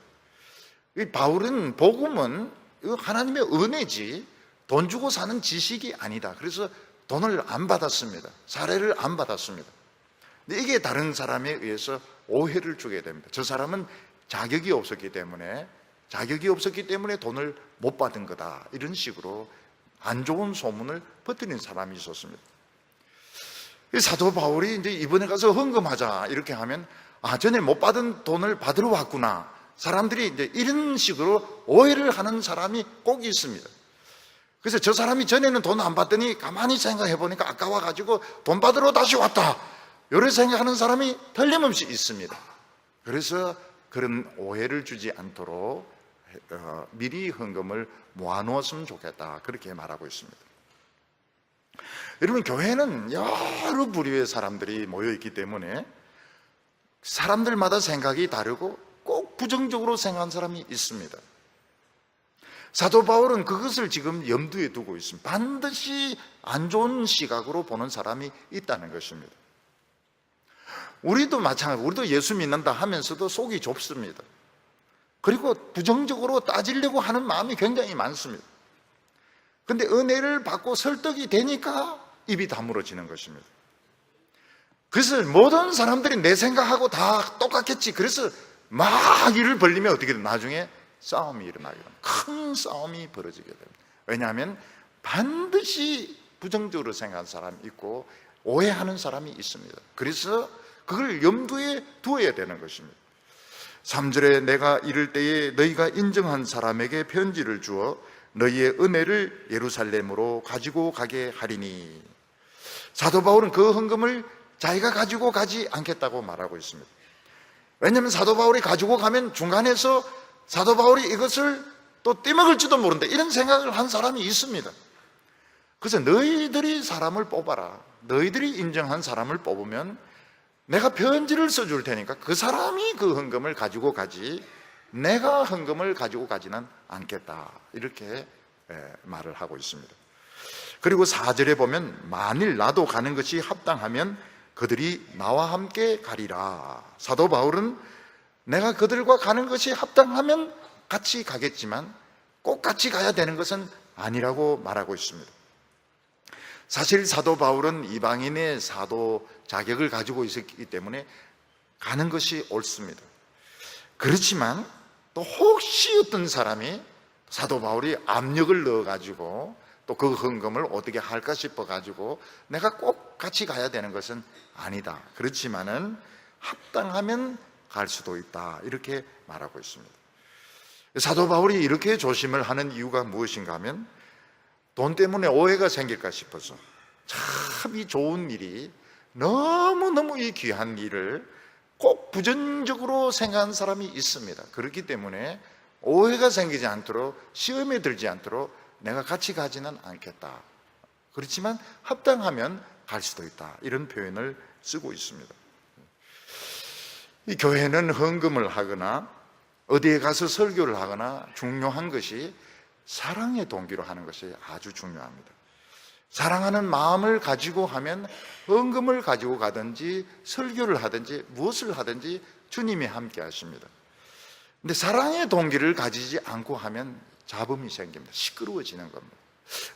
이 바울은 복음은 하나님의 은혜지 돈 주고 사는 지식이 아니다. 그래서 돈을 안 받았습니다. 사례를 안 받았습니다. 근데 이게 다른 사람에 의해서 오해를 주게 됩니다. 저 사람은 자격이 없었기 때문에 돈을 못 받은 거다. 이런 식으로 안 좋은 소문을 퍼뜨리는 사람이 있었습니다. 사도 바울이 이제 이번에 가서 헌금하자 이렇게 하면 전에 못 받은 돈을 받으러 왔구나. 사람들이 이제 이런 식으로 오해를 하는 사람이 꼭 있습니다. 그래서 저 사람이 전에는 돈 안 받더니 가만히 생각해 보니까 아까워가지고 돈 받으러 다시 왔다. 이런 생각하는 사람이 틀림없이 있습니다. 그래서 그런 오해를 주지 않도록 미리 헌금을 모아놓았으면 좋겠다. 그렇게 말하고 있습니다. 여러분, 교회는 여러 부류의 사람들이 모여있기 때문에 사람들마다 생각이 다르고 꼭 부정적으로 생각하는 사람이 있습니다. 사도 바울은 그것을 지금 염두에 두고 있습니다. 반드시 안 좋은 시각으로 보는 사람이 있다는 것입니다. 우리도 마찬가지로 우리도 예수 믿는다 하면서도 속이 좁습니다. 그리고 부정적으로 따지려고 하는 마음이 굉장히 많습니다. 그런데 은혜를 받고 설득이 되니까 입이 다물어지는 것입니다. 그래서 모든 사람들이 내 생각하고 다 똑같겠지. 그래서 막 일을 벌리면 어떻게 돼요? 나중에 싸움이 일어나게 됩니다. 큰 싸움이 벌어지게 됩니다. 왜냐하면 반드시 부정적으로 생각하는 사람이 있고 오해하는 사람이 있습니다. 그래서 그걸 염두에 두어야 되는 것입니다. 3절에 내가 이를 때에 너희가 인정한 사람에게 편지를 주어 너희의 은혜를 예루살렘으로 가지고 가게 하리니. 사도 바울은 그 헌금을 자기가 가지고 가지 않겠다고 말하고 있습니다. 왜냐하면 사도 바울이 가지고 가면 중간에서 사도 바울이 이것을 또 떼먹을지도 모른다, 이런 생각을 한 사람이 있습니다. 그래서 너희들이 사람을 뽑아라. 너희들이 인정한 사람을 뽑으면 내가 편지를 써줄 테니까 그 사람이 그 헌금을 가지고 가지 내가 헌금을 가지고 가지는 않겠다, 이렇게 말을 하고 있습니다. 그리고 4절에 보면 만일 나도 가는 것이 합당하면 그들이 나와 함께 가리라. 사도 바울은 내가 그들과 가는 것이 합당하면 같이 가겠지만 꼭 같이 가야 되는 것은 아니라고 말하고 있습니다. 사실 사도 바울은 이방인의 사도 자격을 가지고 있었기 때문에 가는 것이 옳습니다. 그렇지만 또 혹시 어떤 사람이 사도 바울이 압력을 넣어가지고 또 그 헌금을 어떻게 할까 싶어가지고 내가 꼭 같이 가야 되는 것은 아니다. 그렇지만은 합당하면 갈 수도 있다, 이렇게 말하고 있습니다. 사도 바울이 이렇게 조심을 하는 이유가 무엇인가 하면 돈 때문에 오해가 생길까 싶어서, 참 이 좋은 일이 너무너무 이 귀한 일을 꼭 부정적으로 생각하는 사람이 있습니다. 그렇기 때문에 오해가 생기지 않도록, 시험에 들지 않도록 내가 같이 가지는 않겠다. 그렇지만 합당하면 갈 수도 있다, 이런 표현을 쓰고 있습니다. 이 교회는 헌금을 하거나 어디에 가서 설교를 하거나 중요한 것이 사랑의 동기로 하는 것이 아주 중요합니다. 사랑하는 마음을 가지고 하면 헌금을 가지고 가든지 설교를 하든지 무엇을 하든지 주님이 함께 하십니다. 근데 사랑의 동기를 가지지 않고 하면 잡음이 생깁니다. 시끄러워지는 겁니다.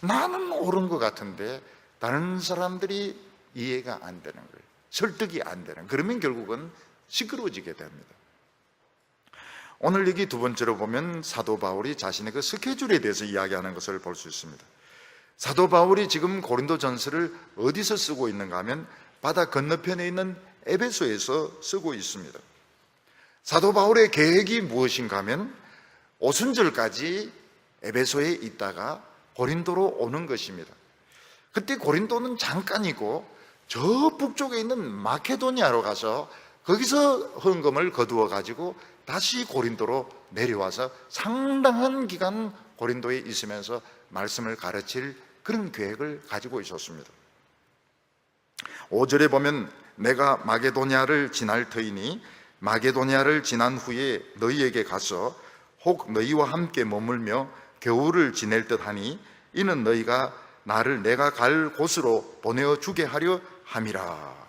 나는 옳은 것 같은데 다른 사람들이 이해가 안 되는 거예요. 설득이 안 되는. 그러면 결국은 시끄러워지게 됩니다. 오늘 여기 두 번째로 보면 사도 바울이 자신의 그 스케줄에 대해서 이야기하는 것을 볼 수 있습니다. 사도 바울이 지금 고린도전서를 어디서 쓰고 있는가 하면 바다 건너편에 있는 에베소에서 쓰고 있습니다. 사도 바울의 계획이 무엇인가 하면 오순절까지 에베소에 있다가 고린도로 오는 것입니다. 그때 고린도는 잠깐이고 저 북쪽에 있는 마케도니아로 가서 거기서 헌금을 거두어 가지고 다시 고린도로 내려와서 상당한 기간 고린도에 있으면서 말씀을 가르칠 그런 계획을 가지고 있었습니다. 5절에 보면 내가 마게도니아를 지날 터이니 마게도니아를 지난 후에 너희에게 가서 혹 너희와 함께 머물며 겨울을 지낼 듯하니 이는 너희가 나를 내가 갈 곳으로 보내어 주게 하려 함이라.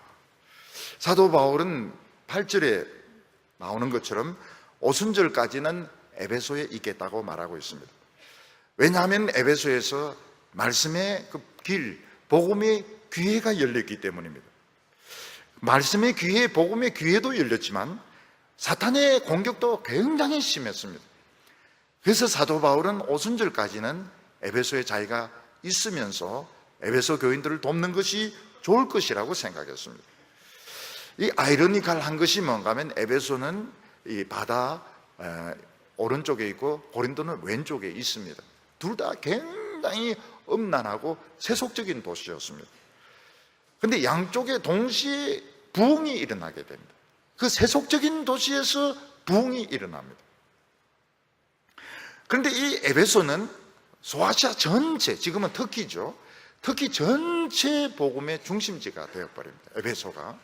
사도 바울은 8절에 나오는 것처럼 오순절까지는 에베소에 있겠다고 말하고 있습니다. 왜냐하면 에베소에서 말씀의 그 길, 복음의 귀회가 열렸기 때문입니다. 말씀의 귀회, 복음의 귀회도 열렸지만 사탄의 공격도 굉장히 심했습니다. 그래서 사도 바울은 오순절까지는 에베소에 자기가 있으면서 에베소 교인들을 돕는 것이 좋을 것이라고 생각했습니다. 이 아이러니컬한 것이 뭔가 하면 에베소는 이 바다 오른쪽에 있고 고린도는 왼쪽에 있습니다. 둘 다 굉장히 음란하고 세속적인 도시였습니다. 그런데 양쪽에 동시에 부흥이 일어나게 됩니다. 그 세속적인 도시에서 부흥이 일어납니다. 그런데 이 에베소는 소아시아 전체, 지금은 터키죠. 터키 전체 복음의 중심지가 되어버립니다. 에베소가.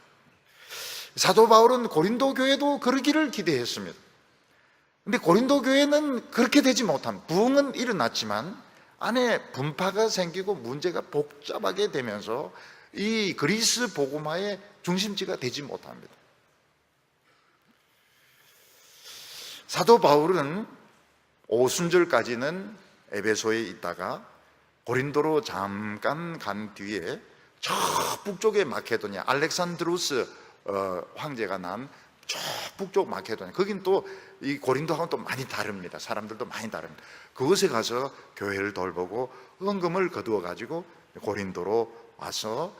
사도 바울은 고린도 교회도 그러기를 기대했습니다. 그런데 고린도 교회는 그렇게 되지 못한, 부흥은 일어났지만 안에 분파가 생기고 문제가 복잡하게 되면서 이 그리스 복음화의 중심지가 되지 못합니다. 사도 바울은 오순절까지는 에베소에 있다가 고린도로 잠깐 간 뒤에 저 북쪽의 마케도니아, 알렉산드루스 황제가 난 저 북쪽 마케도니아, 거긴 또 이 고린도하고는 또 많이 다릅니다. 사람들도 많이 다릅니다. 그곳에 가서 교회를 돌보고 헌금을 거두어 가지고 고린도로 와서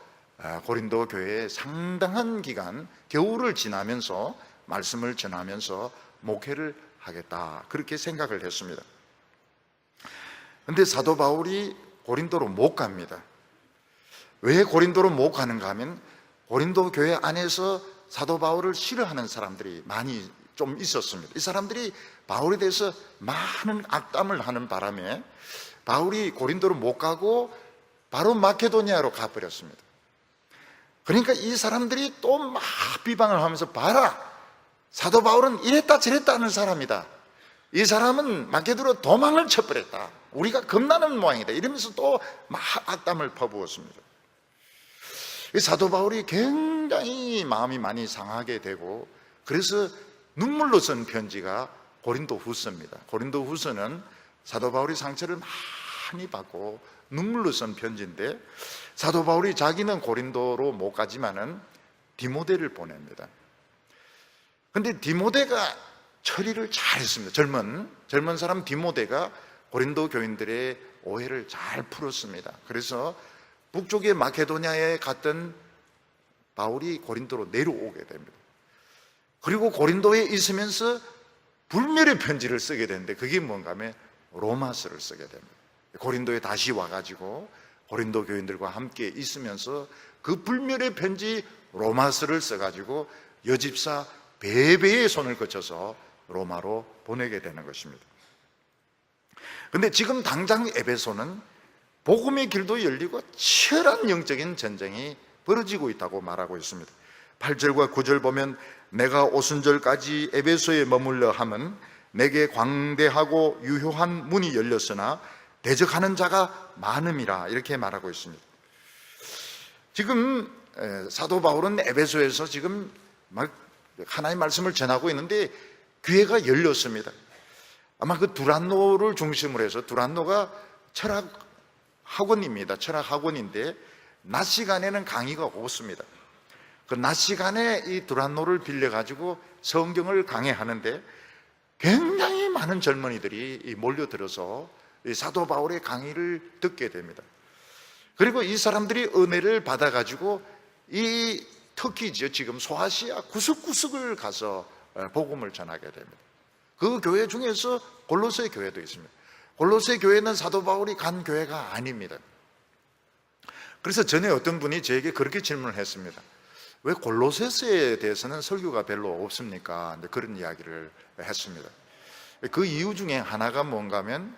고린도 교회에 상당한 기간 겨울을 지나면서 말씀을 전하면서 목회를 하겠다, 그렇게 생각을 했습니다. 그런데 사도 바울이 고린도로 못 갑니다. 왜 고린도로 못 가는가 하면 고린도 교회 안에서 사도 바울을 싫어하는 사람들이 많이 좀 있었습니다. 이 사람들이 바울에 대해서 많은 악담을 하는 바람에 바울이 고린도로 못 가고 바로 마케도니아로 가버렸습니다. 그러니까 이 사람들이 또 막 비방을 하면서, 봐라, 사도 바울은 이랬다 저랬다 하는 사람이다, 이 사람은 마케도니아로 도망을 쳐버렸다, 우리가 겁나는 모양이다, 이러면서 또 막 악담을 퍼부었습니다. 사도 바울이 굉장히 마음이 많이 상하게 되고, 그래서 눈물로 쓴 편지가 고린도 후서입니다. 고린도 후서는 사도 바울이 상처를 많이 받고 눈물로 쓴 편지인데, 사도 바울이 자기는 고린도로 못 가지만은 디모데를 보냅니다. 그런데 디모데가 처리를 잘했습니다. 젊은 사람 디모데가 고린도 교인들의 오해를 잘 풀었습니다. 그래서 북쪽의 마케도니아에 갔던 바울이 고린도로 내려오게 됩니다. 그리고 고린도에 있으면서 불멸의 편지를 쓰게 되는데, 그게 뭔가 하면 로마서를 쓰게 됩니다. 고린도에 다시 와가지고 고린도 교인들과 함께 있으면서 그 불멸의 편지 로마서를 써가지고 여집사 베베의 손을 거쳐서 로마로 보내게 되는 것입니다. 그런데 지금 당장 에베소는 복음의 길도 열리고 치열한 영적인 전쟁이 벌어지고 있다고 말하고 있습니다. 8절과 9절 보면, 내가 오순절까지 에베소에 머물러 함은 내게 광대하고 유효한 문이 열렸으나 대적하는 자가 많음이라, 이렇게 말하고 있습니다. 지금 사도 바울은 에베소에서 지금 막 하나님의 말씀을 전하고 있는데 기회가 열렸습니다. 아마 그 두란노를 중심으로 해서, 두란노가 철학 학원입니다. 철학 학원인데 낮 시간에는 강의가 없습니다. 그 낮 시간에 이 두란노를 빌려가지고 성경을 강의하는데 굉장히 많은 젊은이들이 몰려들어서 이 사도 바울의 강의를 듣게 됩니다. 그리고 이 사람들이 은혜를 받아가지고 이 터키죠, 지금 소아시아 구석구석을 가서 복음을 전하게 됩니다. 그 교회 중에서 골로새 교회도 있습니다. 골로새 교회는 사도 바울이 간 교회가 아닙니다. 그래서 전에 어떤 분이 저에게 그렇게 질문을 했습니다. 왜 골로새서에 대해서는 설교가 별로 없습니까? 그런 이야기를 했습니다. 그 이유 중에 하나가 뭔가 하면,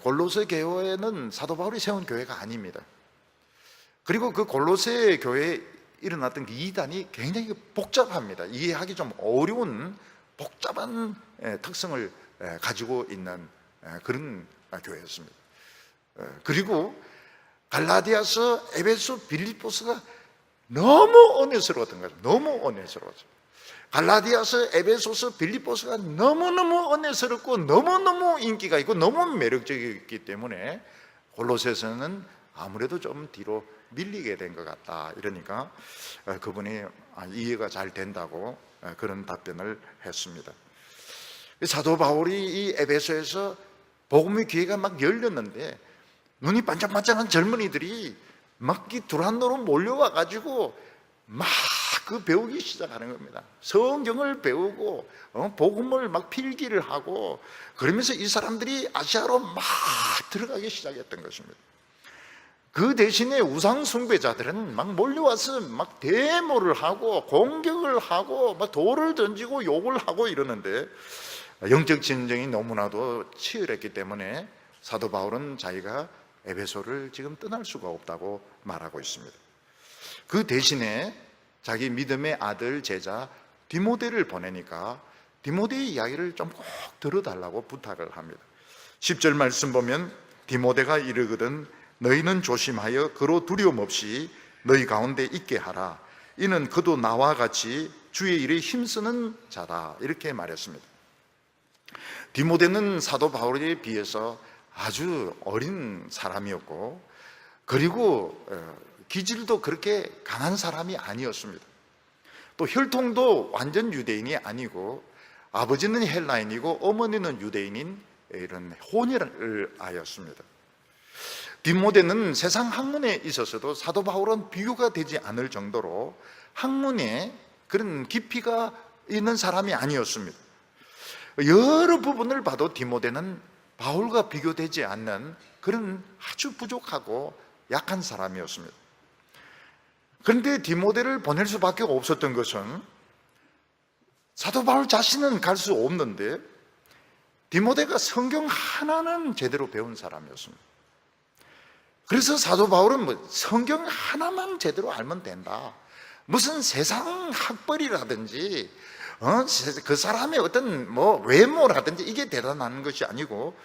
골로새 교회는 사도 바울이 세운 교회가 아닙니다. 그리고 그 골로새 교회에 일어났던 그 이단이 굉장히 복잡합니다. 이해하기 좀 어려운 복잡한 특성을 가지고 있는 그런 교회였습니다. 그리고 갈라디아서, 에베소, 빌립보서가 너무 은혜스러웠던 거죠. 너무 은혜스러웠죠. 갈라디아서, 에베소서, 빌립보서가 너무너무 은혜스럽고 너무너무 인기가 있고 너무 매력적이었기 때문에 골로새서는 아무래도 좀 뒤로 밀리게 된 것 같다. 이러니까 그분이 이해가 잘 된다고 그런 답변을 했습니다. 사도 바울이 이 에베소에서 복음의 기회가 막 열렸는데 눈이 반짝반짝한 젊은이들이 막 이 두란노로 몰려와가지고 막 그 배우기 시작하는 겁니다. 성경을 배우고 복음을 막 필기를 하고 그러면서 이 사람들이 아시아로 막 들어가기 시작했던 것입니다. 그 대신에 우상 숭배자들은 막 몰려와서 막 데모를 하고 공격을 하고 막 돌을 던지고 욕을 하고 이러는데 영적 진정이 너무나도 치열했기 때문에 사도 바울은 자기가 에베소를 지금 떠날 수가 없다고 말하고 있습니다. 그 대신에 자기 믿음의 아들 제자 디모데를 보내니까 디모데의 이야기를 좀 꼭 들어달라고 부탁을 합니다. 10절 말씀 보면 디모데가 이르거든 너희는 조심하여 그로 두려움 없이 너희 가운데 있게 하라. 이는 그도 나와 같이 주의 일에 힘쓰는 자다. 이렇게 말했습니다. 디모데는 사도 바울에 비해서 아주 어린 사람이었고 그리고 기질도 그렇게 강한 사람이 아니었습니다. 또 혈통도 완전 유대인이 아니고 아버지는 헬라인이고 어머니는 유대인인 이런 혼혈을 아였습니다. 디모데는 세상 학문에 있어서도 사도 바울은 비교가 되지 않을 정도로 학문에 그런 깊이가 있는 사람이 아니었습니다. 여러 부분을 봐도 디모데는 바울과 비교되지 않는 그런 아주 부족하고 약한 사람이었습니다. 그런데 디모데를 보낼 수밖에 없었던 것은 사도 바울 자신은 갈 수 없는데 디모데가 성경 하나는 제대로 배운 사람이었습니다. 그래서 사도 바울은 성경 하나만 제대로 알면 된다. 무슨 세상 학벌이라든지 그 사람의 어떤 외모라든지 이게 대단한 것이 아니고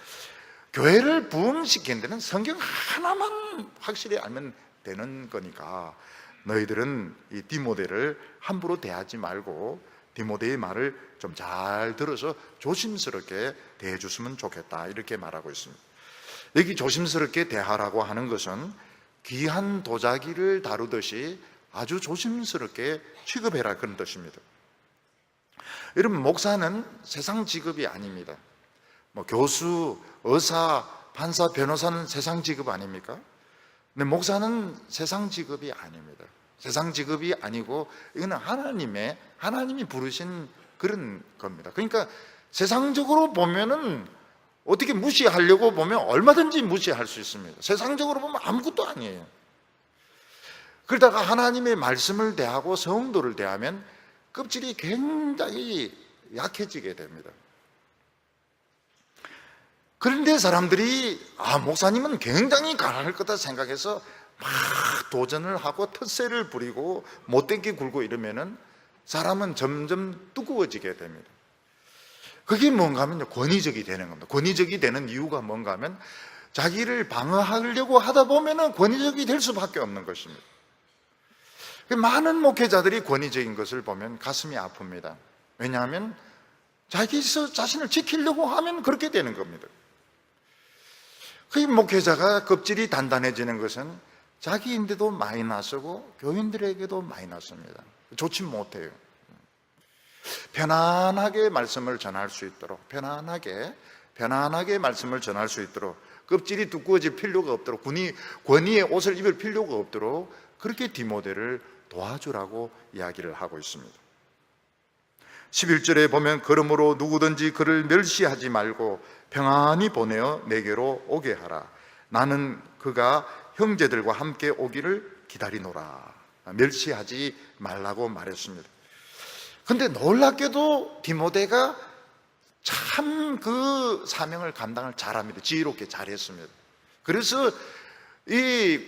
교회를 부흥시키는 데는 성경 하나만 확실히 알면 되는 거니까 너희들은 이 디모데를 함부로 대하지 말고 디모데의 말을 좀 잘 들어서 조심스럽게 대해 줬으면 좋겠다 이렇게 말하고 있습니다. 여기 조심스럽게 대하라고 하는 것은 귀한 도자기를 다루듯이 아주 조심스럽게 취급해라 그런 뜻입니다. 여러분 목사는 세상 직업이 아닙니다. 교수, 의사, 판사, 변호사는 세상 직업 아닙니까? 근데 목사는 세상 직업이 아닙니다. 세상 직업이 아니고 이거는 하나님이 부르신 그런 겁니다. 그러니까 세상적으로 보면은 어떻게 무시하려고 보면 얼마든지 무시할 수 있습니다. 세상적으로 보면 아무것도 아니에요. 그러다가 하나님의 말씀을 대하고 성도를 대하면 껍질이 굉장히 약해지게 됩니다. 그런데 사람들이 목사님은 굉장히 강할 거다 생각해서 막 도전을 하고 텃세를 부리고 못되게 굴고 이러면은 사람은 점점 뜨거워지게 됩니다. 그게 뭔가 하면 권위적이 되는 겁니다. 권위적이 되는 이유가 뭔가 하면 자기를 방어하려고 하다 보면은 권위적이 될 수밖에 없는 것입니다. 많은 목회자들이 권위적인 것을 보면 가슴이 아픕니다. 왜냐하면 자기 자신을 지키려고 하면 그렇게 되는 겁니다. 그 목회자가 껍질이 단단해지는 것은 자기인데도 마이너스고 교인들에게도 마이너스입니다. 좋지 못해요. 편안하게 말씀을 전할 수 있도록 편안하게 말씀을 전할 수 있도록 껍질이 두꺼워질 필요가 없도록 권위의 옷을 입을 필요가 없도록 그렇게 디모데를 도와주라고 이야기를 하고 있습니다. 11절에 보면 그러므로 누구든지 그를 멸시하지 말고 평안히 보내어 내게로 오게 하라. 나는 그가 형제들과 함께 오기를 기다리노라. 멸시하지 말라고 말했습니다. 그런데 놀랍게도 디모데가 참 그 사명을 감당을 잘합니다. 지혜롭게 잘했습니다. 그래서 이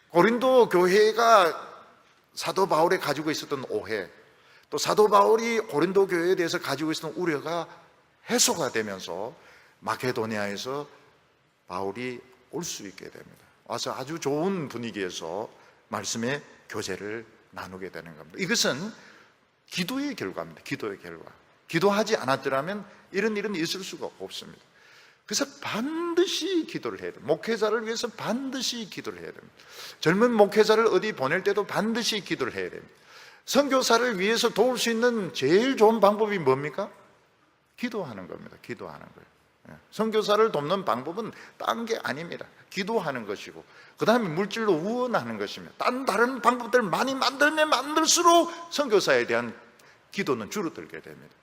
고린도 교회가 사도 바울이 가지고 있었던 오해, 또 사도 바울이 고린도 교회에 대해서 가지고 있었던 우려가 해소가 되면서 마케도니아에서 바울이 올 수 있게 됩니다. 와서 아주 좋은 분위기에서 말씀의 교제를 나누게 되는 겁니다. 이것은 기도의 결과입니다. 기도의 결과. 기도하지 않았더라면 이런 일은 있을 수가 없습니다. 그래서 반드시 기도를 해야 됩니다. 목회자를 위해서 반드시 기도를 해야 됩니다. 젊은 목회자를 어디 보낼 때도 반드시 기도를 해야 됩니다. 선교사를 위해서 도울 수 있는 제일 좋은 방법이 뭡니까? 기도하는 겁니다. 기도하는 거예요. 선교사를 돕는 방법은 딴 게 아닙니다. 기도하는 것이고, 그 다음에 물질로 후원하는 것입니다. 다른 방법들을 많이 만들면 만들수록 선교사에 대한 기도는 줄어들게 됩니다.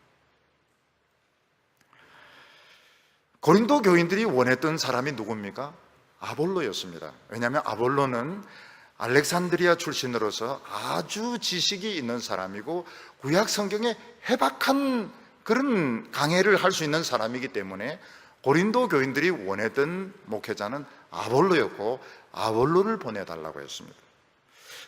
고린도 교인들이 원했던 사람이 누굽니까? 아볼로였습니다. 왜냐하면 아볼로는 알렉산드리아 출신으로서 아주 지식이 있는 사람이고 구약 성경에 해박한 그런 강해를 할 수 있는 사람이기 때문에 고린도 교인들이 원했던 목회자는 아볼로였고 아볼로를 보내달라고 했습니다.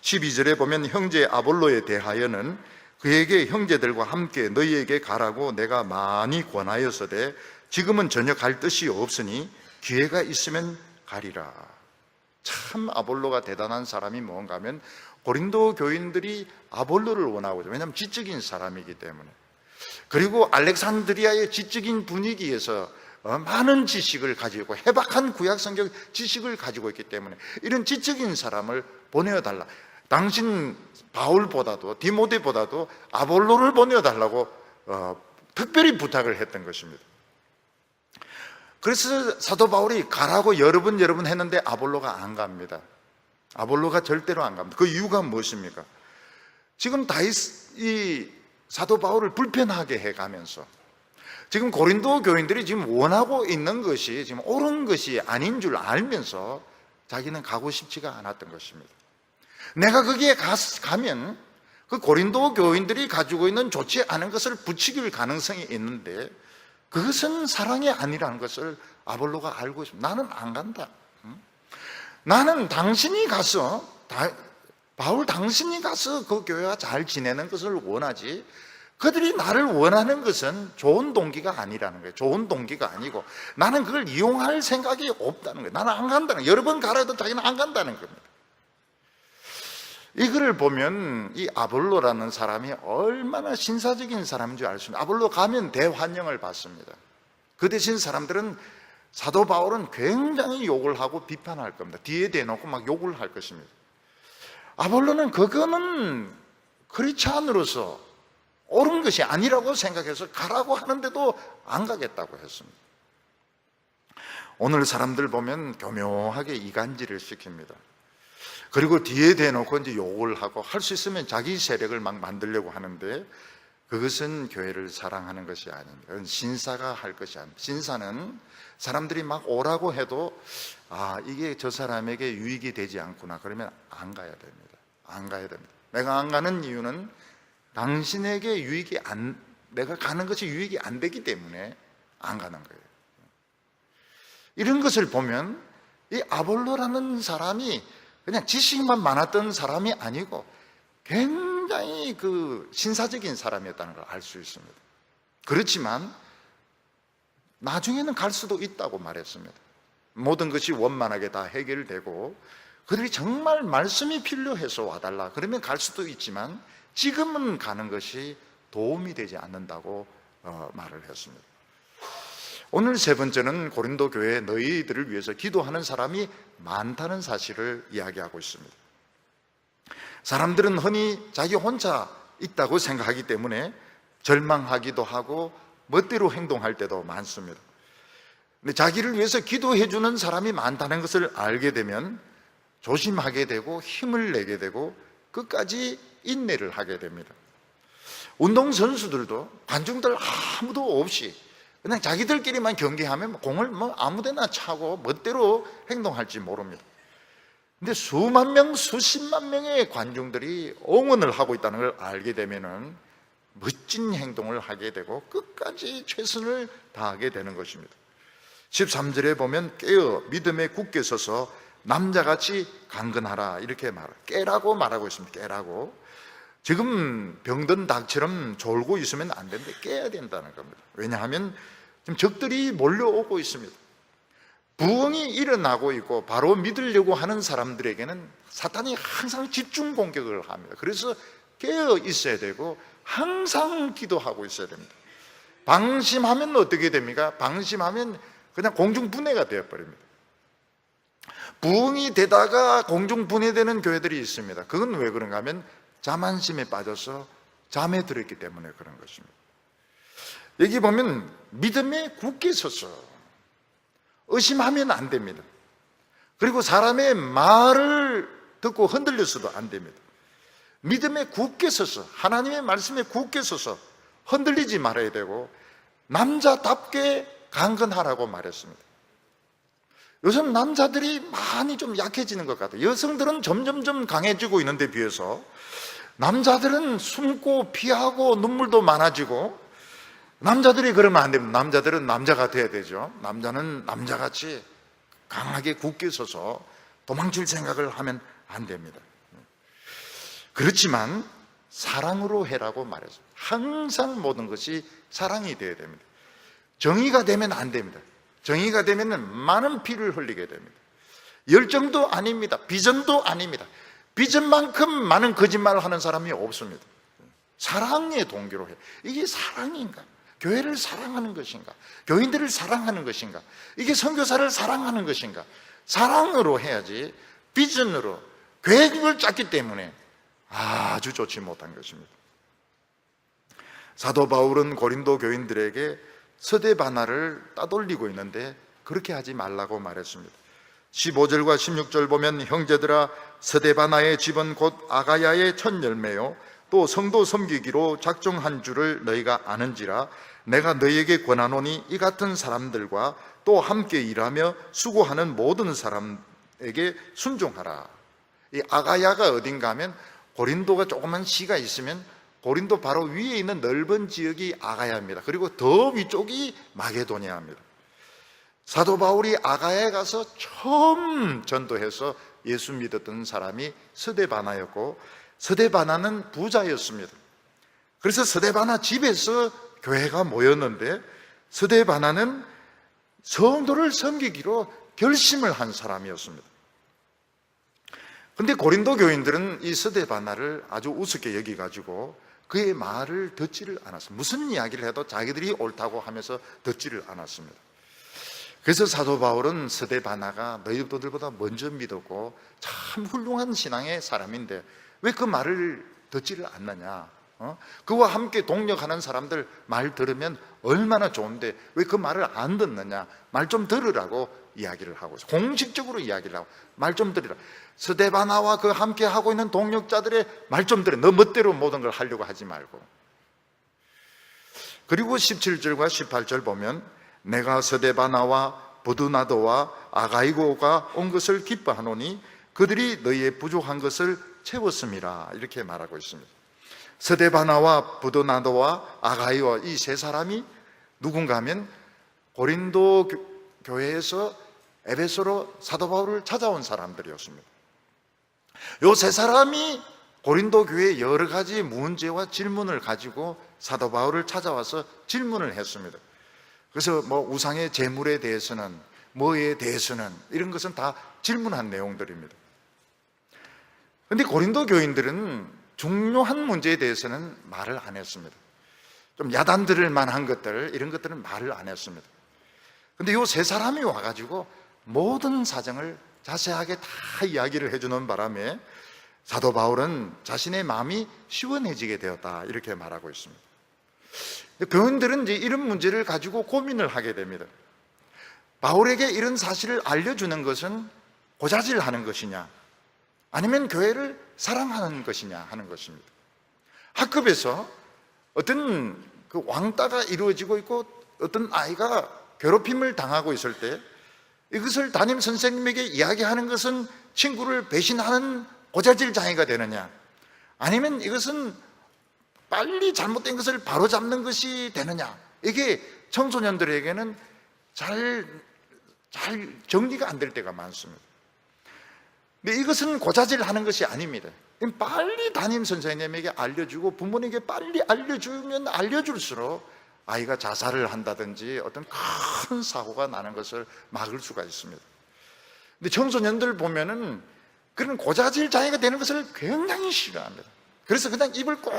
12절에 보면 형제 아볼로에 대하여는 그에게 형제들과 함께 너희에게 가라고 내가 많이 권하였으되 지금은 전혀 갈 뜻이 없으니 기회가 있으면 가리라. 참 아볼로가 대단한 사람이 뭔가 하면 고린도 교인들이 아볼로를 원하고 있어요. 왜냐하면 지적인 사람이기 때문에. 그리고 알렉산드리아의 지적인 분위기에서 많은 지식을 가지고 해박한 구약성경 지식을 가지고 있기 때문에 이런 지적인 사람을 보내어달라. 당신 바울보다도 디모데보다도 아볼로를 보내어달라고 특별히 부탁을 했던 것입니다. 그래서 사도 바울이 가라고 여러 번 했는데 아볼로가 안 갑니다. 아볼로가 절대로 안 갑니다. 그 이유가 무엇입니까? 지금 이 사도 바울을 불편하게 해가면서 지금 고린도 교인들이 지금 원하고 있는 것이 지금 옳은 것이 아닌 줄 알면서 자기는 가고 싶지가 않았던 것입니다. 내가 거기에 가면 그 고린도 교인들이 가지고 있는 좋지 않은 것을 부추길 가능성이 있는데 그것은 사랑이 아니라는 것을 아볼로가 알고 있습니다. 나는 안 간다. 나는 당신이 가서 바울 당신이 가서 그 교회가 잘 지내는 것을 원하지 그들이 나를 원하는 것은 좋은 동기가 아니라는 거예요. 좋은 동기가 아니고 나는 그걸 이용할 생각이 없다는 거예요. 나는 안 간다는 거예요. 여러 번 가라 해도 자기는 안 간다는 겁니다. 이거를 보면 이 아볼로라는 사람이 얼마나 신사적인 사람인 줄 알 수 있습니다. 아볼로 가면 대환영을 받습니다. 그 대신 사람들은 사도 바울은 굉장히 욕을 하고 비판할 겁니다. 뒤에 대놓고 막 욕을 할 것입니다. 아볼로는 그거는 크리스찬으로서 옳은 것이 아니라고 생각해서 가라고 하는데도 안 가겠다고 했습니다. 오늘 사람들 보면 교묘하게 이간질을 시킵니다. 그리고 뒤에 대놓고 이제 욕을 하고 할 수 있으면 자기 세력을 막 만들려고 하는데 그것은 교회를 사랑하는 것이 아닙니다. 그건 신사가 할 것이 아닙니다. 신사는 사람들이 막 오라고 해도 이게 저 사람에게 유익이 되지 않구나 그러면 안 가야 됩니다. 안 가야 됩니다. 내가 안 가는 이유는 당신에게 내가 가는 것이 유익이 안 되기 때문에 안 가는 거예요. 이런 것을 보면 이 아볼로라는 사람이 그냥 지식만 많았던 사람이 아니고 굉장히 그 신사적인 사람이었다는 걸 알 수 있습니다. 그렇지만 나중에는 갈 수도 있다고 말했습니다. 모든 것이 원만하게 다 해결되고 그들이 정말 말씀이 필요해서 와달라 그러면 갈 수도 있지만 지금은 가는 것이 도움이 되지 않는다고 말을 했습니다. 오늘 세 번째는 고린도 교회 너희들을 위해서 기도하는 사람이 많다는 사실을 이야기하고 있습니다. 사람들은 흔히 자기 혼자 있다고 생각하기 때문에 절망하기도 하고 멋대로 행동할 때도 많습니다. 근데 자기를 위해서 기도해 주는 사람이 많다는 것을 알게 되면 조심하게 되고 힘을 내게 되고 끝까지 인내를 하게 됩니다. 운동선수들도 관중들 아무도 없이 그냥 자기들끼리만 경기하면 공을 아무데나 차고 멋대로 행동할지 모릅니다. 근데 수만 명, 수십만 명의 관중들이 응원을 하고 있다는 걸 알게 되면은 멋진 행동을 하게 되고 끝까지 최선을 다하게 되는 것입니다. 13절에 보면 깨어 믿음에 굳게 서서 남자같이 강건하라 이렇게 깨라고 말하고 있습니다. 깨라고. 지금 병든 닭처럼 졸고 있으면 안 되는데 깨야 된다는 겁니다. 왜냐하면 지금 적들이 몰려오고 있습니다. 부흥이 일어나고 있고 바로 믿으려고 하는 사람들에게는 사탄이 항상 집중 공격을 합니다. 그래서 깨어 있어야 되고 항상 기도하고 있어야 됩니다. 방심하면 어떻게 됩니까? 방심하면 그냥 공중분해가 되어버립니다. 부흥이 되다가 공중분해되는 교회들이 있습니다. 그건 왜 그런가 하면 자만심에 빠져서 잠에 들었기 때문에 그런 것입니다. 여기 보면 믿음에 굳게 서서 의심하면 안 됩니다. 그리고 사람의 말을 듣고 흔들려서도 안 됩니다. 믿음에 굳게 서서 하나님의 말씀에 굳게 서서 흔들리지 말아야 되고 남자답게 강건하라고 말했습니다. 요즘 남자들이 많이 좀 약해지는 것 같아요. 여성들은 점점점 강해지고 있는데 비해서 남자들은 숨고 피하고 눈물도 많아지고, 남자들이 그러면 안 됩니다. 남자들은 남자가 돼야 되죠. 남자는 남자같이 강하게 굳게 서서 도망칠 생각을 하면 안 됩니다. 그렇지만 사랑으로 해라고 말했어요. 항상 모든 것이 사랑이 되어야 됩니다. 정의가 되면 안 됩니다. 정의가 되면 많은 피를 흘리게 됩니다. 열정도 아닙니다. 비전도 아닙니다. 비전만큼 많은 거짓말을 하는 사람이 없습니다. 사랑의 동기로 해. 이게 사랑인가? 교회를 사랑하는 것인가? 교인들을 사랑하는 것인가? 이게 선교사를 사랑하는 것인가? 사랑으로 해야지 비전으로 계획을 짰기 때문에 아주 좋지 못한 것입니다. 사도 바울은 고린도 교인들에게 서대바나를 따돌리고 있는데 그렇게 하지 말라고 말했습니다. 15절과 16절 보면 형제들아 서대바나의 집은 곧 아가야의 첫 열매요 또 성도 섬기기로 작정한 줄을 너희가 아는지라 내가 너희에게 권하노니 이 같은 사람들과 또 함께 일하며 수고하는 모든 사람에게 순종하라. 이 아가야가 어딘가 하면 고린도가 조그만 시가 있으면 고린도 바로 위에 있는 넓은 지역이 아가야입니다. 그리고 더 위쪽이 마게도니아입니다. 사도 바울이 아가야에 가서 처음 전도해서 예수 믿었던 사람이 스데바나였고 스데바나는 부자였습니다. 그래서 스데바나 집에서 교회가 모였는데 스데바나는 성도를 섬기기로 결심을 한 사람이었습니다. 그런데 고린도 교인들은 이 스데바나를 아주 우습게 여기가지고 그의 말을 듣지를 않았습니다. 무슨 이야기를 해도 자기들이 옳다고 하면서 듣지를 않았습니다. 그래서 사도 바울은 스데바나가 너희들보다 먼저 믿었고 참 훌륭한 신앙의 사람인데 왜 그 말을 듣지를 않느냐? 그와 함께 동력하는 사람들 말 들으면 얼마나 좋은데 왜 그 말을 안 듣느냐? 말 좀 들으라고 이야기를 하고 있어요. 공식적으로 이야기를 하고 말 좀 들으라. 스데바나와 그 함께 하고 있는 동력자들의 말 좀 들으라. 너 멋대로 모든 걸 하려고 하지 말고. 그리고 17절과 18절 보면 내가 스데바나와 부두나도와 아가이고가 온 것을 기뻐하노니 그들이 너희의 부족한 것을 채웠음이라 이렇게 말하고 있습니다. 스데바나와 부두나도와 아가이와 이 세 사람이 누군가 하면 고린도 교회에서 에베소로 사도 바울을 찾아온 사람들이었습니다. 이 세 사람이 고린도 교회의 여러 가지 문제와 질문을 가지고 사도 바울을 찾아와서 질문을 했습니다. 그래서 우상의 제물에 대해서는 뭐에 대해서는 이런 것은 다 질문한 내용들입니다. 그런데 고린도 교인들은 중요한 문제에 대해서는 말을 안 했습니다. 좀 야단 들을 만한 것들 이런 것들은 말을 안 했습니다. 그런데 이 세 사람이 와가지고 모든 사정을 자세하게 다 이야기를 해주는 바람에 사도 바울은 자신의 마음이 시원해지게 되었다 이렇게 말하고 있습니다. 교인들은 이제 이런 문제를 가지고 고민을 하게 됩니다. 바울에게 이런 사실을 알려주는 것은 고자질하는 것이냐 아니면 교회를 사랑하는 것이냐 하는 것입니다. 학급에서 어떤 그 왕따가 이루어지고 있고 어떤 아이가 괴롭힘을 당하고 있을 때 이것을 담임 선생님에게 이야기하는 것은 친구를 배신하는 고자질 장애가 되느냐 아니면 이것은 빨리 잘못된 것을 바로잡는 것이 되느냐 이게 청소년들에게는 잘 정리가 안 될 때가 많습니다. 근데 이것은 고자질하는 것이 아닙니다. 빨리 담임 선생님에게 알려주고 부모님에게 빨리 알려주면 알려줄수록 아이가 자살을 한다든지 어떤 큰 사고가 나는 것을 막을 수가 있습니다. 근데 청소년들 보면은 그런 고자질 장애가 되는 것을 굉장히 싫어합니다. 그래서 그냥 입을 꼭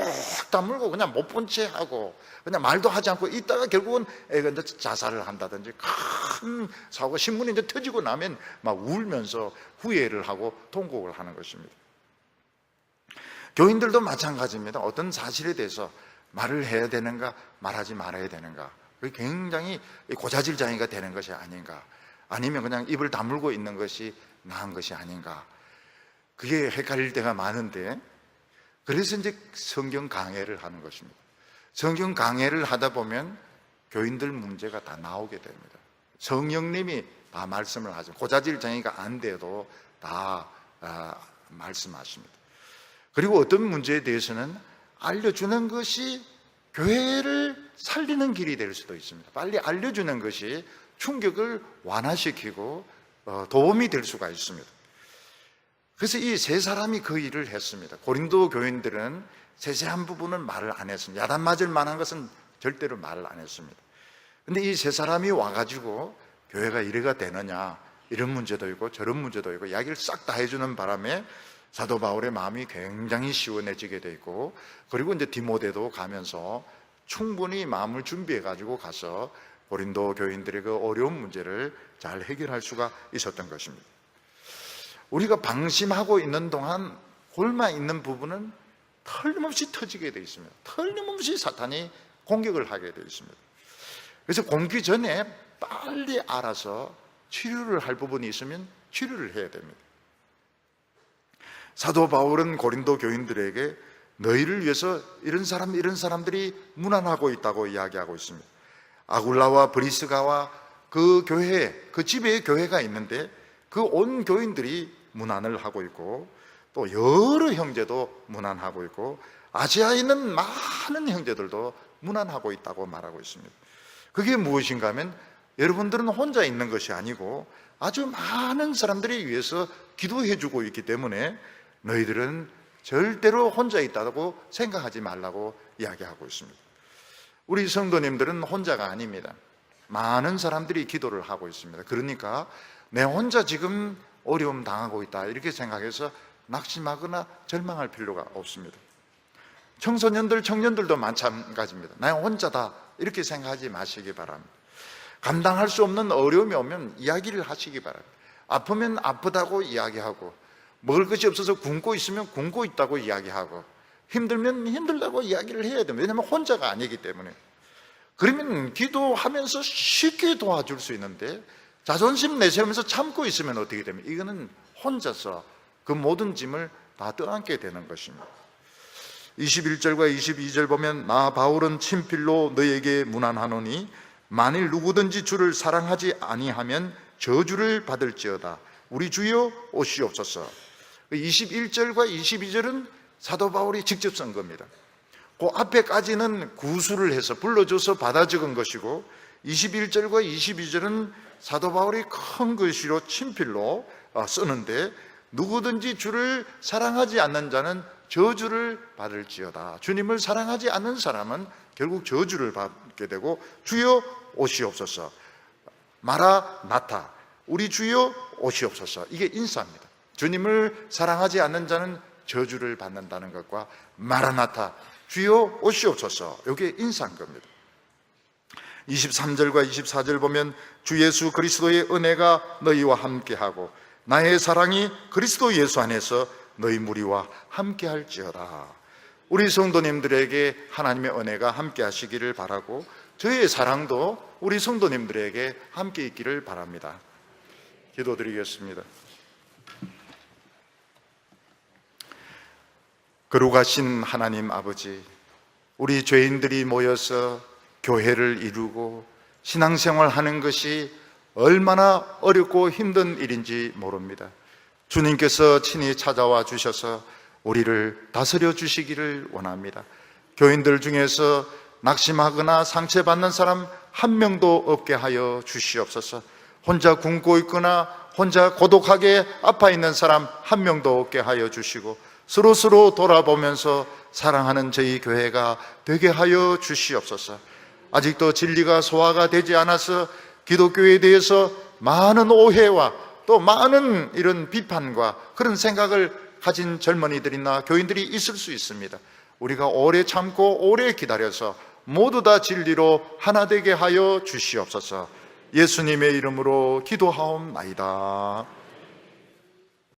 다물고 그냥 못 본 채 하고 그냥 말도 하지 않고 있다가 결국은 애가 이제 자살을 한다든지 큰 사고가 신문이 이제 터지고 나면 막 울면서 후회를 하고 통곡을 하는 것입니다. 교인들도 마찬가지입니다. 어떤 사실에 대해서 말을 해야 되는가 말하지 말아야 되는가, 그게 굉장히 고자질 장애가 되는 것이 아닌가, 아니면 그냥 입을 다물고 있는 것이 나은 것이 아닌가, 그게 헷갈릴 때가 많은데, 그래서 이제 성경 강해를 하는 것입니다. 성경 강해를 하다 보면 교인들 문제가 다 나오게 됩니다. 성령님이 다 말씀을 하죠. 고자질 장애가 안 돼도 다 말씀하십니다. 그리고 어떤 문제에 대해서는 알려주는 것이 교회를 살리는 길이 될 수도 있습니다. 빨리 알려주는 것이 충격을 완화시키고 도움이 될 수가 있습니다. 그래서 이 세 사람이 그 일을 했습니다. 고린도 교인들은 세세한 부분은 말을 안 했습니다. 야단 맞을 만한 것은 절대로 말을 안 했습니다. 근데 이 세 사람이 와가지고 교회가 이래가 되느냐, 이런 문제도 있고 저런 문제도 있고 이야기를 싹 다 해주는 바람에 사도 바울의 마음이 굉장히 시원해지게 돼 있고, 그리고 이제 디모데도 가면서 충분히 마음을 준비해 가지고 가서 고린도 교인들의 그 어려운 문제를 잘 해결할 수가 있었던 것입니다. 우리가 방심하고 있는 동안 골마 있는 부분은 틀림없이 터지게 되어 있습니다. 틀림없이 사탄이 공격을 하게 되어 있습니다. 그래서 공기 전에 빨리 알아서 치료를 할 부분이 있으면 치료를 해야 됩니다. 사도 바울은 고린도 교인들에게 너희를 위해서 이런 사람들이 문안하고 있다고 이야기하고 있습니다. 아굴라와 브리스가와 그 교회, 그 집에 교회가 있는데 그 온 교인들이 문안을 하고 있고, 또 여러 형제도 문안하고 있고, 아시아에 있는 많은 형제들도 문안하고 있다고 말하고 있습니다. 그게 무엇인가 하면 여러분들은 혼자 있는 것이 아니고 아주 많은 사람들이 위해서 기도해 주고 있기 때문에 너희들은 절대로 혼자 있다고 생각하지 말라고 이야기하고 있습니다. 우리 성도님들은 혼자가 아닙니다. 많은 사람들이 기도를 하고 있습니다. 그러니까 내 혼자 지금 어려움 당하고 있다 이렇게 생각해서 낙심하거나 절망할 필요가 없습니다. 청소년들, 청년들도 마찬가지입니다. 나 혼자다 이렇게 생각하지 마시기 바랍니다. 감당할 수 없는 어려움이 오면 이야기를 하시기 바랍니다. 아프면 아프다고 이야기하고, 먹을 것이 없어서 굶고 있으면 굶고 있다고 이야기하고, 힘들면 힘들다고 이야기를 해야 됩니다. 왜냐하면 혼자가 아니기 때문에. 그러면 기도하면서 쉽게 도와줄 수 있는데 자존심 내세우면서 참고 있으면 어떻게 됩니까? 이거는 혼자서 그 모든 짐을 다 떠안게 되는 것입니다. 21절과 22절 보면 나 바울은 친필로 너에게 문안하노니 만일 누구든지 주를 사랑하지 아니하면 저주를 받을지어다. 우리 주여 오시옵소서. 21절과 22절은 사도 바울이 직접 쓴 겁니다. 그 앞에까지는 구술을 해서 불러줘서 받아 적은 것이고, 21절과 22절은 사도 바울이 큰 글씨로 친필로 쓰는데, 누구든지 주를 사랑하지 않는 자는 저주를 받을지어다. 주님을 사랑하지 않는 사람은 결국 저주를 받게 되고, 주여 오시옵소서, 마라나타, 우리 주여 오시옵소서, 이게 인사입니다. 주님을 사랑하지 않는 자는 저주를 받는다는 것과 마라나타, 주여 오시옵소서, 이게 인사인 겁니다. 23절과 24절 보면 주 예수 그리스도의 은혜가 너희와 함께하고 나의 사랑이 그리스도 예수 안에서 너희 무리와 함께할지어다. 우리 성도님들에게 하나님의 은혜가 함께하시기를 바라고, 저의 사랑도 우리 성도님들에게 함께 있기를 바랍니다. 기도드리겠습니다. 거룩하신 하나님 아버지, 우리 죄인들이 모여서 교회를 이루고 신앙생활 하는 것이 얼마나 어렵고 힘든 일인지 모릅니다. 주님께서 친히 찾아와 주셔서 우리를 다스려 주시기를 원합니다. 교인들 중에서 낙심하거나 상처받는 사람 한 명도 없게 하여 주시옵소서. 혼자 굶고 있거나 혼자 고독하게 아파 있는 사람 한 명도 없게 하여 주시고, 서로 돌아보면서 사랑하는 저희 교회가 되게 하여 주시옵소서. 아직도 진리가 소화가 되지 않아서 기독교에 대해서 많은 오해와 또 많은 이런 비판과 그런 생각을 가진 젊은이들이나 교인들이 있을 수 있습니다. 우리가 오래 참고 오래 기다려서 모두 다 진리로 하나 되게 하여 주시옵소서. 예수님의 이름으로 기도하옵나이다.